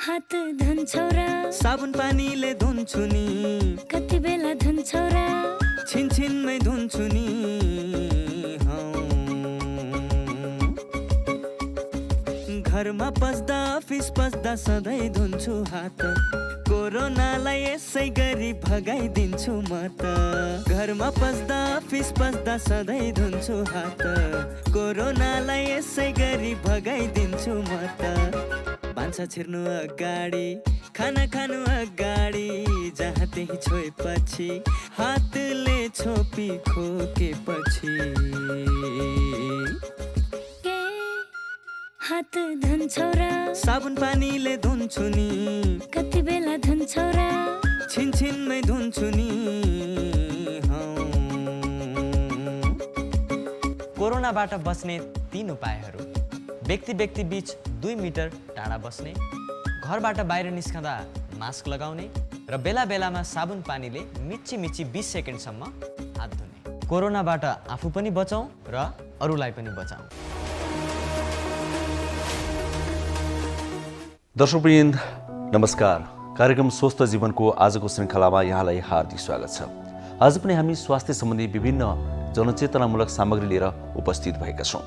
हात धुन्छौ र साबुन पानीले धुन्छु नि कति बेला धुन्छौ र छिनछिनमै धुन्छु नि घरमा पस्दा अफिस पस्दा सधैँ धुन्छु हात कोरोनालाई यसै गरी भगाइदिन्छु म त घरमा पस्दा अफिस पस्दा सधैँ धुन्छु हात कोरोनालाई यसै गरी भगाइदिन्छु म त भान्सा छिर्नु अगाडि खाना खानु अगाडि जहाँ त्यही छोएपछि हातले छोपी खोकेपछि हात धुन्छौ र साबुन पानीले धुन्छु नि कति बेला धुन्छौ र छिनछिनमै धुन्छु नि कोरोनाबाट बच्ने 3 उपायहरू। व्यक्ति व्यक्ति बीच 2 मिटर टाढा बस्ने, घरबाट बाहिर निस्कँदा मास्क लगाउने र बेला बेलामा साबुन पानीले मिच्ची 20 सेकेन्डसम्म हात धुने। कोरोनाबाट आफू पनि बचौँ र अरूलाई पनि बचाउँ। दर्शकवृन्द नमस्कार। कार्यक्रम स्वस्थ जीवनको आजको श्रृङ्खलामा यहाँलाई हार्दिक स्वागत छ। आज पनि हामी स्वास्थ्य सम्बन्धी विभिन्न जनचेतनामूलक सामग्री लिएर उपस्थित भएका छौँ।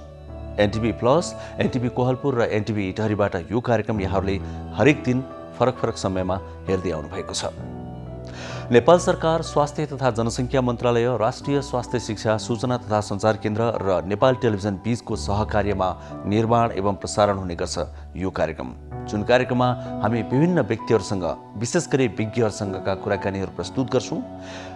एनटिभी प्लस, एनटिभी कोहलपुर र एनटिभी इटहरीबाट यो कार्यक्रम यहाँहरूले हरेक दिन फरक फरक समयमा हेर्दै आउनु भएको छ। नेपाल सरकार, स्वास्थ्य तथा जनसङ्ख्या मन्त्रालय, राष्ट्रिय स्वास्थ्य शिक्षा सूचना तथा सञ्चार केन्द्र र नेपाल टेलिभिजन बीचको सहकार्यमा निर्माण एवं प्रसारण हुने गर्छ यो कार्यक्रम, जुन कार्यक्रममा हामी विभिन्न व्यक्तिहरूसँग विशेष गरी विज्ञहरूसँगका कुराकानीहरू प्रस्तुत गर्छौँ।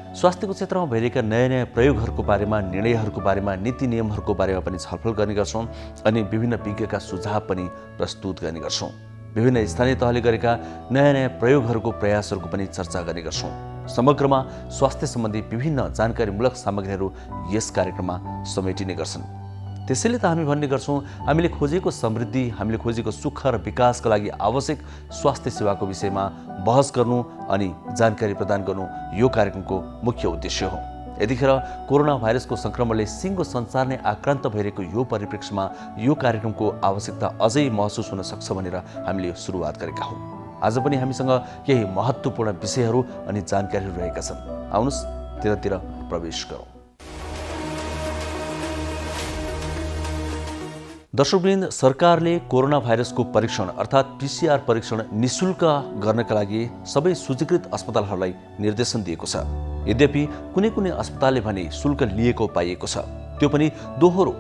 स्वास्थ्यको क्षेत्रमा भइरहेका नयाँ नयाँ प्रयोगहरूको बारेमा, निर्णयहरूको बारेमा, नीति नियमहरूको बारेमा पनि छलफल गर्ने गर्छौँ अनि विभिन्न विज्ञका सुझाव पनि प्रस्तुत गर्ने गर्छौँ। विभिन्न स्थानीय तहले गरेका नयाँ नयाँ प्रयोगहरूको प्रयासहरूको पनि चर्चा गर्ने गर्छौँ। समग्रमा स्वास्थ्य सम्बन्धी विभिन्न जानकारीमूलक सामग्रीहरू यस कार्यक्रममा समेटिने गर्छन्। त्यसैले त हामी भन्ने गर्छौँ, हामीले खोजेको समृद्धि, हामीले खोजेको सुख र विकासका लागि आवश्यक स्वास्थ्य सेवाको विषयमा बहस गर्नु अनि जानकारी प्रदान गर्नु यो कार्यक्रमको मुख्य उद्देश्य हो। यतिखेर कोरोना भाइरसको सङ्क्रमणले सिङ्गो संसार नै आक्रान्त भइरहेको यो परिप्रेक्ष्यमा यो कार्यक्रमको आवश्यकता अझै महसुस हुन सक्छ भनेर हामीले सुरुवात गरेका हौँ। आज पनि हामीसँग केही महत्त्वपूर्ण विषयहरू अनि जानकारीहरू रहेका छन्। आउनुहोस् त्यतातिर प्रवेश गरौँ। दर्शकवृन्द, सरकारले कोरोना भाइरसको परीक्षण अर्थात् PCR परीक्षण निःशुल्क गर्नका लागि सबै सूचीकृत अस्पतालहरूलाई निर्देशन दिएको छ। यद्यपि कुनै कुनै अस्पतालले भने शुल्क लिएको पाइएको छ, त्यो पनि दोहोरो,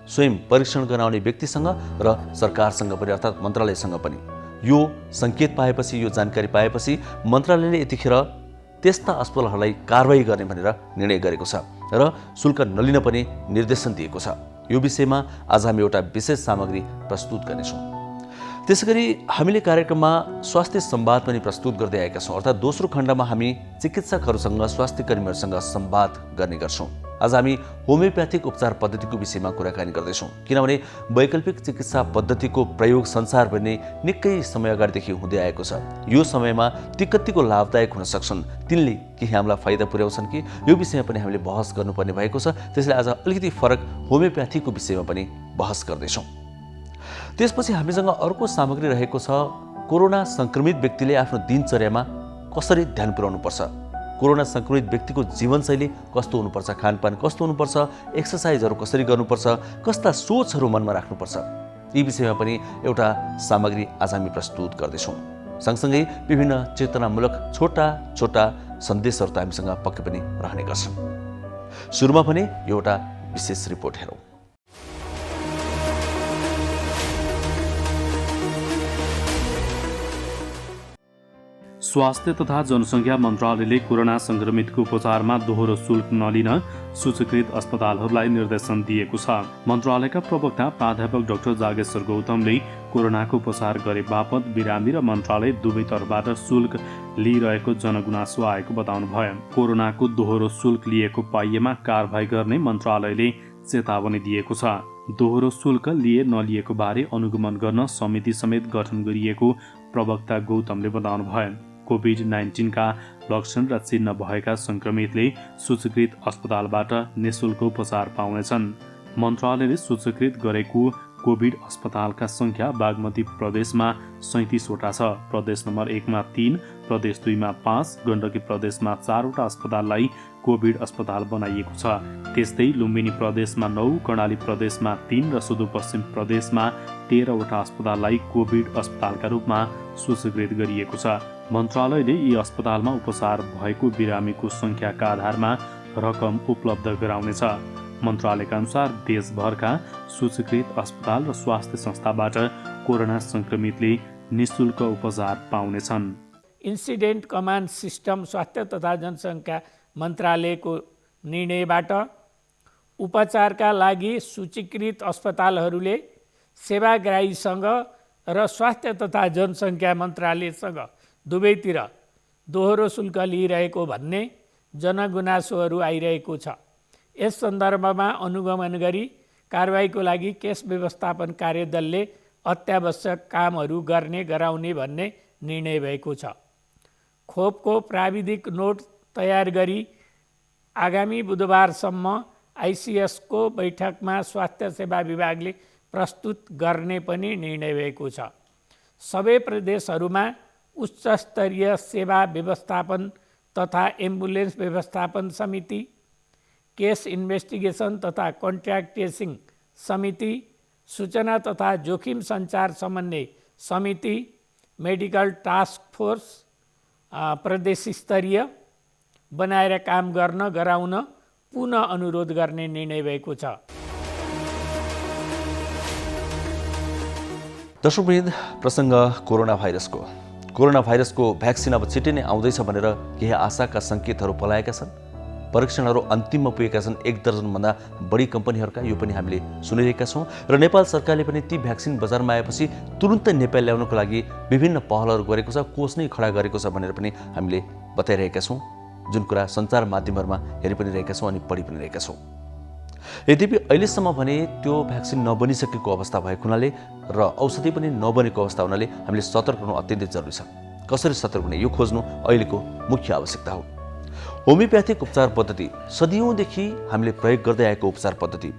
स्वयं परीक्षण गराउने व्यक्तिसँग र सरकारसँग पनि अर्थात् मन्त्रालयसँग पनि। यो सङ्केत पाएपछि, यो जानकारी पाएपछि मन्त्रालयले यतिखेर त्यस्ता अस्पतालहरूलाई कारवाही गर्ने भनेर निर्णय गरेको छ र शुल्क नलिन पनि निर्देशन दिएको छ। यो विषयमा आज हामी एउटा विशेष सामग्री प्रस्तुत गर्नेछौँ। त्यसैगरी हामीले कार्यक्रममा स्वास्थ्य संवाद पनि प्रस्तुत गर्दै आएका छौँ, अर्थात् दोस्रो खण्डमा हामी चिकित्सकहरूसँग, स्वास्थ्य कर्मीहरूसँग संवाद गर्ने गर्छौँ। आज हामी होमियोप्याथिक उपचार पद्धतिको विषयमा कुराकानी गर्दैछौँ, किनभने वैकल्पिक चिकित्सा पद्धतिको प्रयोग संसारभरि नै निकै समय अगाडिदेखि हुँदै आएको छ। यो समयमा ती कतिको लाभदायक हुन सक्छन्, तिनले केही हामीलाई फाइदा पुर्याउँछन् कि, यो विषयमा पनि हामीले बहस गर्नुपर्ने भएको छ। त्यसैले आज अलिकति फरक होमियोप्याथीको विषयमा पनि बहस गर्दैछौँ। त्यसपछि हामीसँग अर्को सामग्री रहेको छ, कोरोना सङ्क्रमित व्यक्तिले आफ्नो दिनचर्यामा कसरी ध्यान पुर्याउनुपर्छ, कोरोना सङ्क्रमित व्यक्तिको जीवनशैली कस्तो हुनुपर्छ, खानपान कस्तो हुनुपर्छ, एक्सर्साइजहरू कसरी गर्नुपर्छ, कस्ता सोचहरू मनमा राख्नुपर्छ, यी विषयमा पनि एउटा सामग्री आज हामी प्रस्तुत गर्दैछौँ। सँगसँगै विभिन्न चेतनामूलक छोटा छोटा सन्देशहरू त हामीसँग पक्कै पनि रहने गर्छन्। सुरुमा भने एउटा विशेष रिपोर्ट हेरौँ। स्वास्थ्य तथा जनसङ्ख्या मन्त्रालयले कोरोना सङ्क्रमितको उपचारमा दोहोरो शुल्क नलिन सूचीकृत अस्पतालहरूलाई निर्देशन दिएको छ। मन्त्रालयका प्रवक्ता प्राध्यापक डाक्टर जागेश्वर गौतमले कोरोनाको उपचार गरे बापत बिरामी र मन्त्रालय दुवै तर्फबाट शुल्क लिइरहेको जनगुनासो आएको बताउनुभयो। कोरोनाको दोहोरो शुल्क लिएको पाइएमा कारबाही गर्ने मन्त्रालयले चेतावनी दिएको छ। दोहोरो शुल्क लिए नलिएको बारे अनुगमन गर्न समिति समेत गठन गरिएको प्रवक्ता गौतमले बताउनुभयो। कोभिड-19 का लक्षण र चिन्ह भएका सङ्क्रमितले सूचीकृत अस्पतालबाट निःशुल्क उपचार पाउनेछन्। मन्त्रालयले सूचीकृत गरेको कोभिड अस्पतालका सङ्ख्या बागमती प्रदेशमा 37वटा छ। प्रदेश नम्बर 1 मा 3, प्रदेश 2 मा 5, गण्डकी प्रदेशमा 4वटा अस्पताललाई कोभिड अस्पताल बनाइएको छ। त्यस्तै लुम्बिनी प्रदेशमा 9, कर्णाली प्रदेशमा 3 र सुदूरपश्चिम प्रदेशमा 13वटा अस्पताललाई कोभिड अस्पतालका रूपमा सूचीकृत गरिएको छ। मन्त्रालयले यी अस्पतालमा उपचार भएको बिरामीको सङ्ख्याका आधारमा रकम उपलब्ध गराउनेछ। मन्त्रालयका अनुसार देशभरका सूचीकृत अस्पताल र स्वास्थ्य संस्थाबाट कोरोना सङ्क्रमितले निःशुल्क उपचार पाउनेछन्। इन्सिडेन्ट कमान्ड सिस्टम स्वास्थ्य तथा जनसङ्ख्या मन्त्रालयको निर्णयबाट उपचारका लागि सूचीकृत अस्पतालहरूले सेवाग्राहीसँग र स्वास्थ्य तथा जनसङ्ख्या मन्त्रालयसँग दुवैतिर दोहोरो शुल्क लिइरहेको भन्ने जनगुनासोहरू आइरहेको छ। यस सन्दर्भमा अनुगमन गरी कारबाहीको लागि केस व्यवस्थापन कार्यदलले अत्यावश्यक कामहरू गराउने भन्ने निर्णय भएको छ। खोपको प्राविधिक नोट तयार गरी आगामी बुधबारसम्म आइसिएसको बैठकमा स्वास्थ्य सेवा विभागले प्रस्तुत गर्ने पनि निर्णय भएको छ। सबै प्रदेशहरूमा उच्च स्तरीय सेवा व्यवस्थापन तथा एम्बुलेन्स व्यवस्थापन समिति, केस इन्भेस्टिगेसन तथा कन्ट्याक्ट ट्रेसिङ समिति, सूचना तथा जोखिम सञ्चार समन्वय समिति, मेडिकल टास्क फोर्स प्रदेश स्तरीय बनाएर काम गराउन पुनः अनुरोध गर्ने निर्णय भएको छ। दर्शकवृन्द, प्रसङ्ग कोरोना भाइरसको भ्याक्सिन अब छिट्टै नै आउँदैछ भनेर केही आशाका सङ्केतहरू पलाएका छन्। परीक्षणहरू अन्तिममा पुगेका छन् 1 दर्जनभन्दा बढी कम्पनीहरूका, यो पनि हामीले सुनिरहेका छौँ। र नेपाल सरकारले पनि ती भ्याक्सिन बजारमा आएपछि तुरुन्तै नेपाल ल्याउनको लागि विभिन्न पहलहरू गरेको छ, कोष नै खडा गरेको छ भनेर पनि हामीले बताइरहेका छौँ, जुन कुरा सञ्चार माध्यमहरूमा हेरि पनि रहेका छौँ अनि पढि पनि रहेका छौँ। यद्यपि अहिलेसम्म भने त्यो भ्याक्सिन नबनिसकेको अवस्था भएको हुनाले र औषधि पनि नबनेको अवस्था हुनाले हामीले सतर्क हुनु अत्यन्तै जरुरी छ। कसरी सतर्क हुने यो खोज्नु अहिलेको मुख्य आवश्यकता हो। होमियोप्याथिक उपचार पद्धति सदियौँदेखि हामीले प्रयोग गर्दै आएको उपचार पद्धति,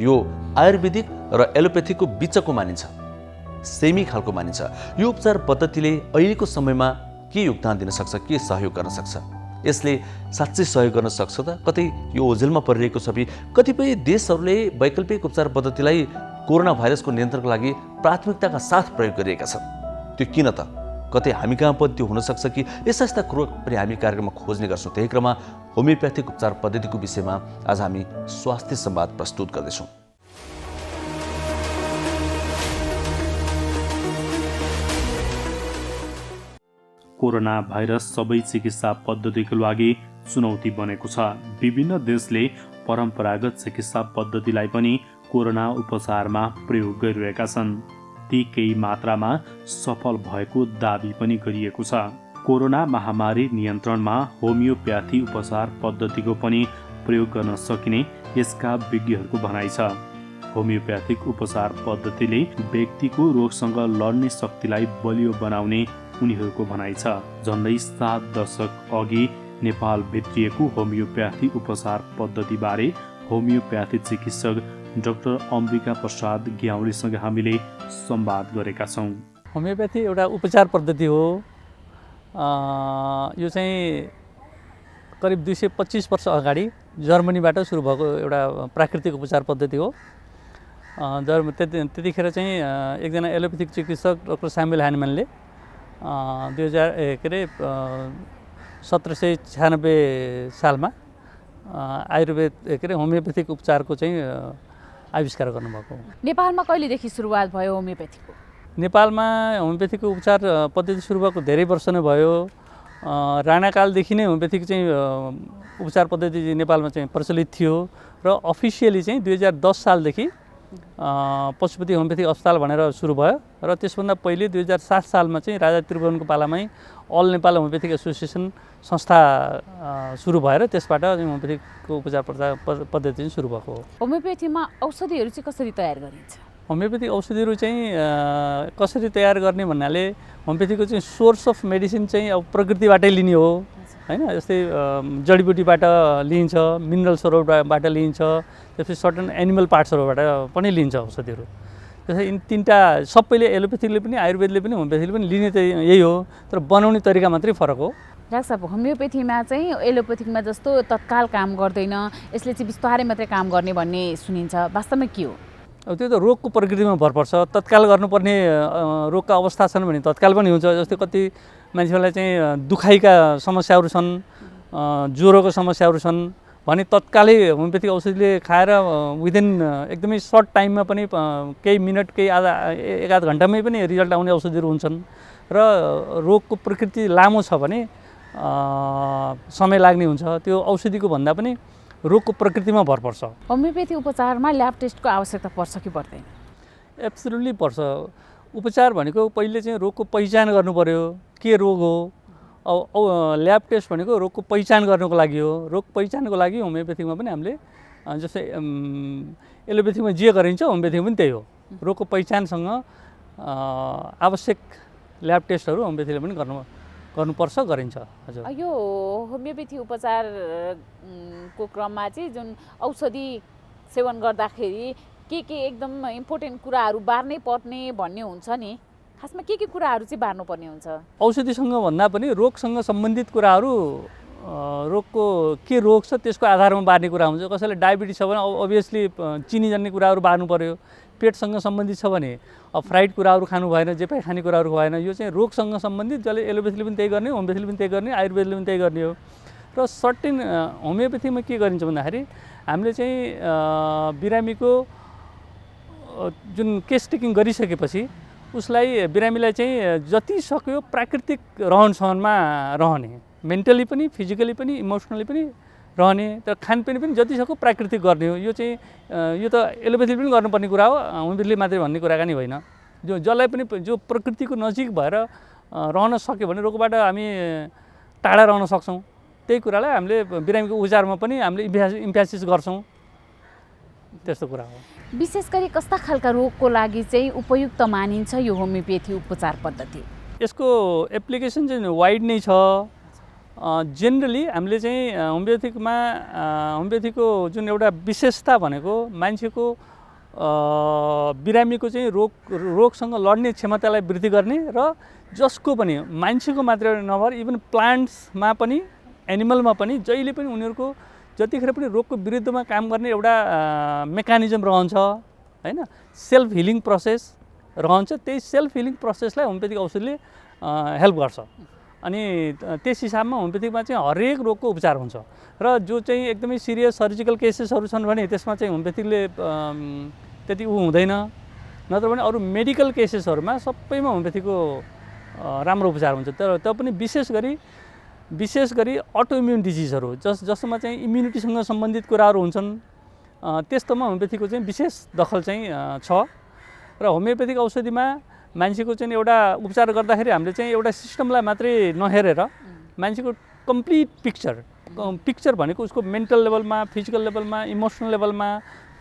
यो आयुर्वेदिक र एलोप्याथीको बिचको मानिन्छ, सेमी खालको मानिन्छ। यो उपचार पद्धतिले अहिलेको समयमा के योगदान दिन सक्छ, के सहयोग गर्न सक्छ? यसले साँच्चै सहयोग गर्न सक्छ त? कतै यो ओझेलमा परिरहेको छ कि कतिपय देशहरूले वैकल्पिक उपचार पद्धतिलाई कोरोना भाइरसको नियन्त्रणको लागि प्राथमिकताका साथ प्रयोग गरिरहेका छन्। त्यो किन त? कतै हामी कहाँ पनि त्यो हुनसक्छ कि यस्ता यस्ता कुरो पनि हामी कार्यक्रममा खोज्ने गर्छौँ। त्यही क्रममा होमियोप्याथिक उपचार पद्धतिको विषयमा आज हामी स्वास्थ्य संवाद प्रस्तुत गर्दैछौँ। कोरोना भाइरस सबै चिकित्सा पद्धतिको लागि चुनौती बनेको छ। विभिन्न देशले परम्परागत चिकित्सा पद्धतिलाई पनि कोरोना उपचारमा प्रयोग गरिरहेका छन्। ती केही मात्रामा सफल भएको दाबी पनि गरिएको छ। कोरोना महामारी नियन्त्रणमा होमियोप्याथी उपचार पद्धतिको पनि प्रयोग गर्न सकिने यसका विज्ञहरूको भनाइ छ। होमियोप्याथिक उपचार पद्धतिले व्यक्तिको रोगसँग लड्ने शक्तिलाई बलियो बनाउने उनीहरूको भनाइ छ। झन्डै 7 दशक अघि नेपाल भित्रिएको होमियोप्याथी उपचार पद्धतिबारे होमियोप्याथी चिकित्सक डाक्टर अम्बिका प्रसाद ग्याउलीसँग हामीले संवाद गरेका छौँ। होमियोप्याथी एउटा उपचार पद्धति हो। यो चाहिँ करिब 225 वर्ष अगाडि जर्मनीबाट सुरु भएको एउटा प्राकृतिक उपचार पद्धति हो। त्यतिखेर चाहिँ एकजना एलोप्याथिक चिकित्सक डाक्टर स्यामुएल ह्यानम्यानले 1796 सालमा आयुर्वेद होमियोप्याथिक उपचारको चाहिँ आविष्कार गर्नुभएको हो। नेपालमा कहिलेदेखि सुरुवात भयो होमियोप्याथीको? नेपालमा होमियोप्याथीको उपचार पद्धति सुरु भएको धेरै वर्ष नै भयो। राणाकालदेखि नै होमियोप्याथिक चाहिँ उपचार पद्धति नेपालमा चाहिँ प्रचलित थियो र अफिसियली चाहिँ 2010 सालदेखि पशुपति होमियोप्याथिक अस्पताल भनेर सुरु भयो र त्यसभन्दा पहिले 2007 सालमा चाहिँ राजा त्रिभुवनको पालामै अल नेपाल होमियोप्याथिक एसोसिएसन संस्था सुरु भएर त्यसबाट होमियोप्याथिकको उपचार पद्धति चाहिँ सुरु भएको हो। होमियोप्याथीमा औषधिहरू चाहिँ कसरी तयार गरिन्छ? होमियोप्याथिक औषधिहरू चाहिँ कसरी तयार गर्ने भन्नाले होमियोप्याथीको चाहिँ सोर्स अफ मेडिसिन चाहिँ अब प्रकृतिबाटै लिने हो हैन। जस्तै जडीबुटीबाट लिइन्छ, मिनरल्सहरूबाट लिइन्छ, त्यसपछि सर्टन एनिमल पार्ट्सहरूबाट पनि लिइन्छ औषधिहरू। जस्तै यिन तिनवटा सबैले एलोपेथीले पनि आयुर्वेदले पनि होमियोपेथीले पनि लिने त यही हो, तर बनाउने तरिका मात्रै फरक हो। डाक्टर साहब, होमियोपेथीमा चाहिँ एलोपेथीमा जस्तो तत्काल काम गर्दैन, यसले चाहिँ बिस्तारै मात्रै काम गर्ने भन्ने सुनिन्छ, वास्तवमा के हो? अब त्यो त रोगको प्रकृतिमा भर पर्छ। तत्काल गर्नुपर्ने रोगका अवस्था छन् भने तत्काल पनि हुन्छ। जस्तै कति मान्छेलाई चाहिँ दुखाइका समस्याहरू छन्, ज्वरोको समस्याहरू छन् भने तत्कालै होमियोपेथिक औषधिले खाएर विदिन एकदमै सर्ट टाइममा पनि केही मिनट केही एक आध घन्टामै पनि रिजल्ट आउने औषधिहरू हुन्छन्। र रोगको प्रकृति लामो छ भने समय लाग्ने हुन्छ। त्यो औषधिको भन्दा पनि रोगको प्रकृतिमा भर पर्छ। होमियोपेथी उपचारमा ल्याब टेस्टको आवश्यकता पर्छ कि पर्दैन? एब्सोल्युटली पर्छ। उपचार भनेको पहिले चाहिँ रोगको पहिचान गर्नु पर्यो, के रोग हो। अब ल्याब टेस्ट भनेको रोगको पहिचान गर्नको लागि हो। रोग पहिचानको लागि होमियोपेथीमा पनि हामीले जस्तै एलोपेथीमा जे गरिन्छ होमियोपेथीमा पनि त्यही हो। रोगको पहिचानसँग आवश्यक ल्याब टेस्टहरू होमियोपेथीले पनि गर्नुपर्छ, गरिन्छ। हजुर, यो होमियोपेथी उपचारको क्रममा चाहिँ जुन औषधि सेवन गर्दाखेरि के एकदम इम्पोर्टेन्ट कुराहरू बार्नै पर्ने भन्ने हुन्छ नि, खासमा के कुराहरू चाहिँ बार्नुपर्ने हुन्छ? औषधिसँग भन्दा पनि रोगसँग सम्बन्धित कुराहरू, रोगको के रोग छ त्यसको आधारमा बार्ने कुरा हुन्छ। कसैलाई डायबिटिस छ भने अभियसली चिनीजन्य कुराहरू बार्नु पर्यो। पेटसँग सम्बन्धित छ भने फ्राइड कुराहरू खानु भएन, जे पाए खाने कुराहरू भएन। यो चाहिँ रोगसँग सम्बन्धित, जसले एलोपेथीले पनि त्यही गर्ने, होमियोपेथीले पनि त्यही गर्ने, आयुर्वेदले पनि त्यही गर्ने हो। र सर्टेन होमियोपेथीमा के गरिन्छ भन्दाखेरि हामीले चाहिँ बिरामीको जुन केस टेकिङ गरिसकेपछि उसलाई बिरामीलाई चाहिँ जति सक्यो प्राकृतिक रहनसहनमा रहने, मेन्टली पनि फिजिकली पनि इमोसनली पनि रहने, तर खानपिन पनि जति सक्यो प्राकृतिक गर्ने हो। यो चाहिँ यो त एलोपेथीले पनि गर्नुपर्ने कुरा हो, होमियोपेथीले मात्रै भन्ने कुराकानी होइन। जसलाई पनि जो प्रकृतिको नजिक भएर रहन सक्यो भने रोगबाट हामी टाढा रहन सक्छौँ। त्यही कुरालाई हामीले बिरामीको उपचारमा पनि हामीले इम्फेसिस गर्छौँ। त्यस्तो कुरा हो। विशेष गरी कस्ता खालका रोगको लागि चाहिँ उपयुक्त मानिन्छ यो होमियोपेथी उपचार पद्धति? यसको एप्लिकेसन चाहिँ वाइड नै छ। जेनरली हामीले चाहिँ होमियोपेथीको जुन एउटा विशेषता भनेको मान्छेको बिरामीको चाहिँ रोगसँग लड्ने क्षमतालाई वृद्धि गर्ने र जसको पनि मान्छेको मात्र नभएर इभन प्लान्ट्समा पनि एनिमलमा पनि जहिले पनि उनीहरूको जतिखेर पनि रोगको विरुद्धमा काम गर्ने एउटा मेकानिजम रहन्छ हैन, सेल्फ हिलिङ प्रोसेस रहन्छ। त्यही सेल्फ हिलिङ प्रोसेसलाई होमियोपेथिक औषधिले हेल्प गर्छ। अनि त्यस हिसाबमा होमियोपेथीमा चाहिँ हरेक रोगको उपचार हुन्छ। र जो चाहिँ एकदमै सिरियस सर्जिकल केसेसहरू छन् भने त्यसमा चाहिँ होमियोपेथीले त्यति हुँदैन। नत्र भने अरू मेडिकल केसेसहरूमा सबैमा होमियोपेथीको राम्रो उपचार हुन्छ। तर पनि विशेष गरी अटोइम्युन डिजिजहरू जसमा चाहिँ इम्युनिटीसँग सम्बन्धित कुराहरू हुन्छन्, त्यस्तोमा होमियोपेथीको चाहिँ विशेष दखल चाहिँ छ। र होमियोपेथिक औषधिमा मान्छेको चाहिँ एउटा उपचार गर्दाखेरि हामीले चाहिँ एउटा सिस्टमलाई मात्रै नहेरेर मान्छेको कम्प्लिट पिक्चर भनेको उसको मेन्टल लेभलमा, फिजिकल लेभलमा, इमोसनल लेभलमा,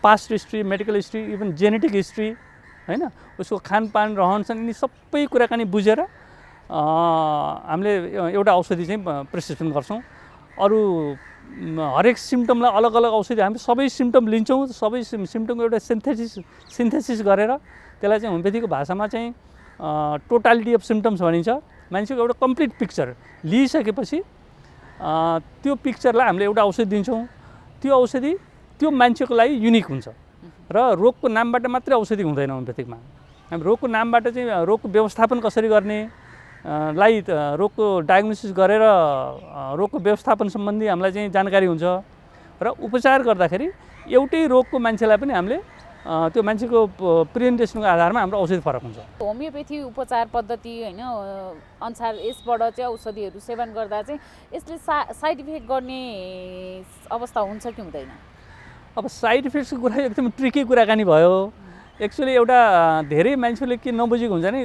past history, medical history, even genetic history हैन, उसको खानपान, रहनसहन, यिनी सबै कुराकानी बुझेर हामीले एउटा औषधि चाहिँ प्रेस्क्रिप्सन गर्छौँ। अरू हरेक सिम्टमलाई अलग अलग औषधि हामी सबै सिम्टम लिन्छौँ। सबै सिम्टमको एउटा सिन्थेसिस गरेर त्यसलाई चाहिँ होमियोपेथीको भाषामा चाहिँ टोटालिटी अफ सिम्टम्स भनिन्छ। मान्छेको एउटा कम्प्लिट पिक्चर लिइसकेपछि त्यो पिक्चरलाई हामीले एउटा औषधि दिन्छौँ। त्यो औषधि त्यो मान्छेको लागि युनिक हुन्छ र रोगको नामबाट मात्रै औषधि हुँदैन होमियोपेथीमा। हामी रोगको नामबाट चाहिँ रोगको व्यवस्थापन कसरी गर्ने लाई रोगको डायग्नोसिस गरेर रोगको व्यवस्थापन सम्बन्धी हामीलाई चाहिँ जानकारी हुन्छ। र उपचार गर्दाखेरि एउटै रोगको मान्छेलाई पनि हामीले त्यो मान्छेको प्रेजेन्टेसनको आधारमा हाम्रो औषधि फरक हुन्छ। होमियोपेथी उपचार पद्धति हैन अनुसार यसबाट चाहिँ औषधिहरू सेवन गर्दा चाहिँ यसले साइड इफेक्ट गर्ने अवस्था हुन्छ कि हुँदैन? अब साइड इफेक्ट्सको कुरा एकदम ट्रिकी कुराकानी भयो। एक्चुअली एउटा धेरै मान्छेले के नबुझेको हुन्छ नि,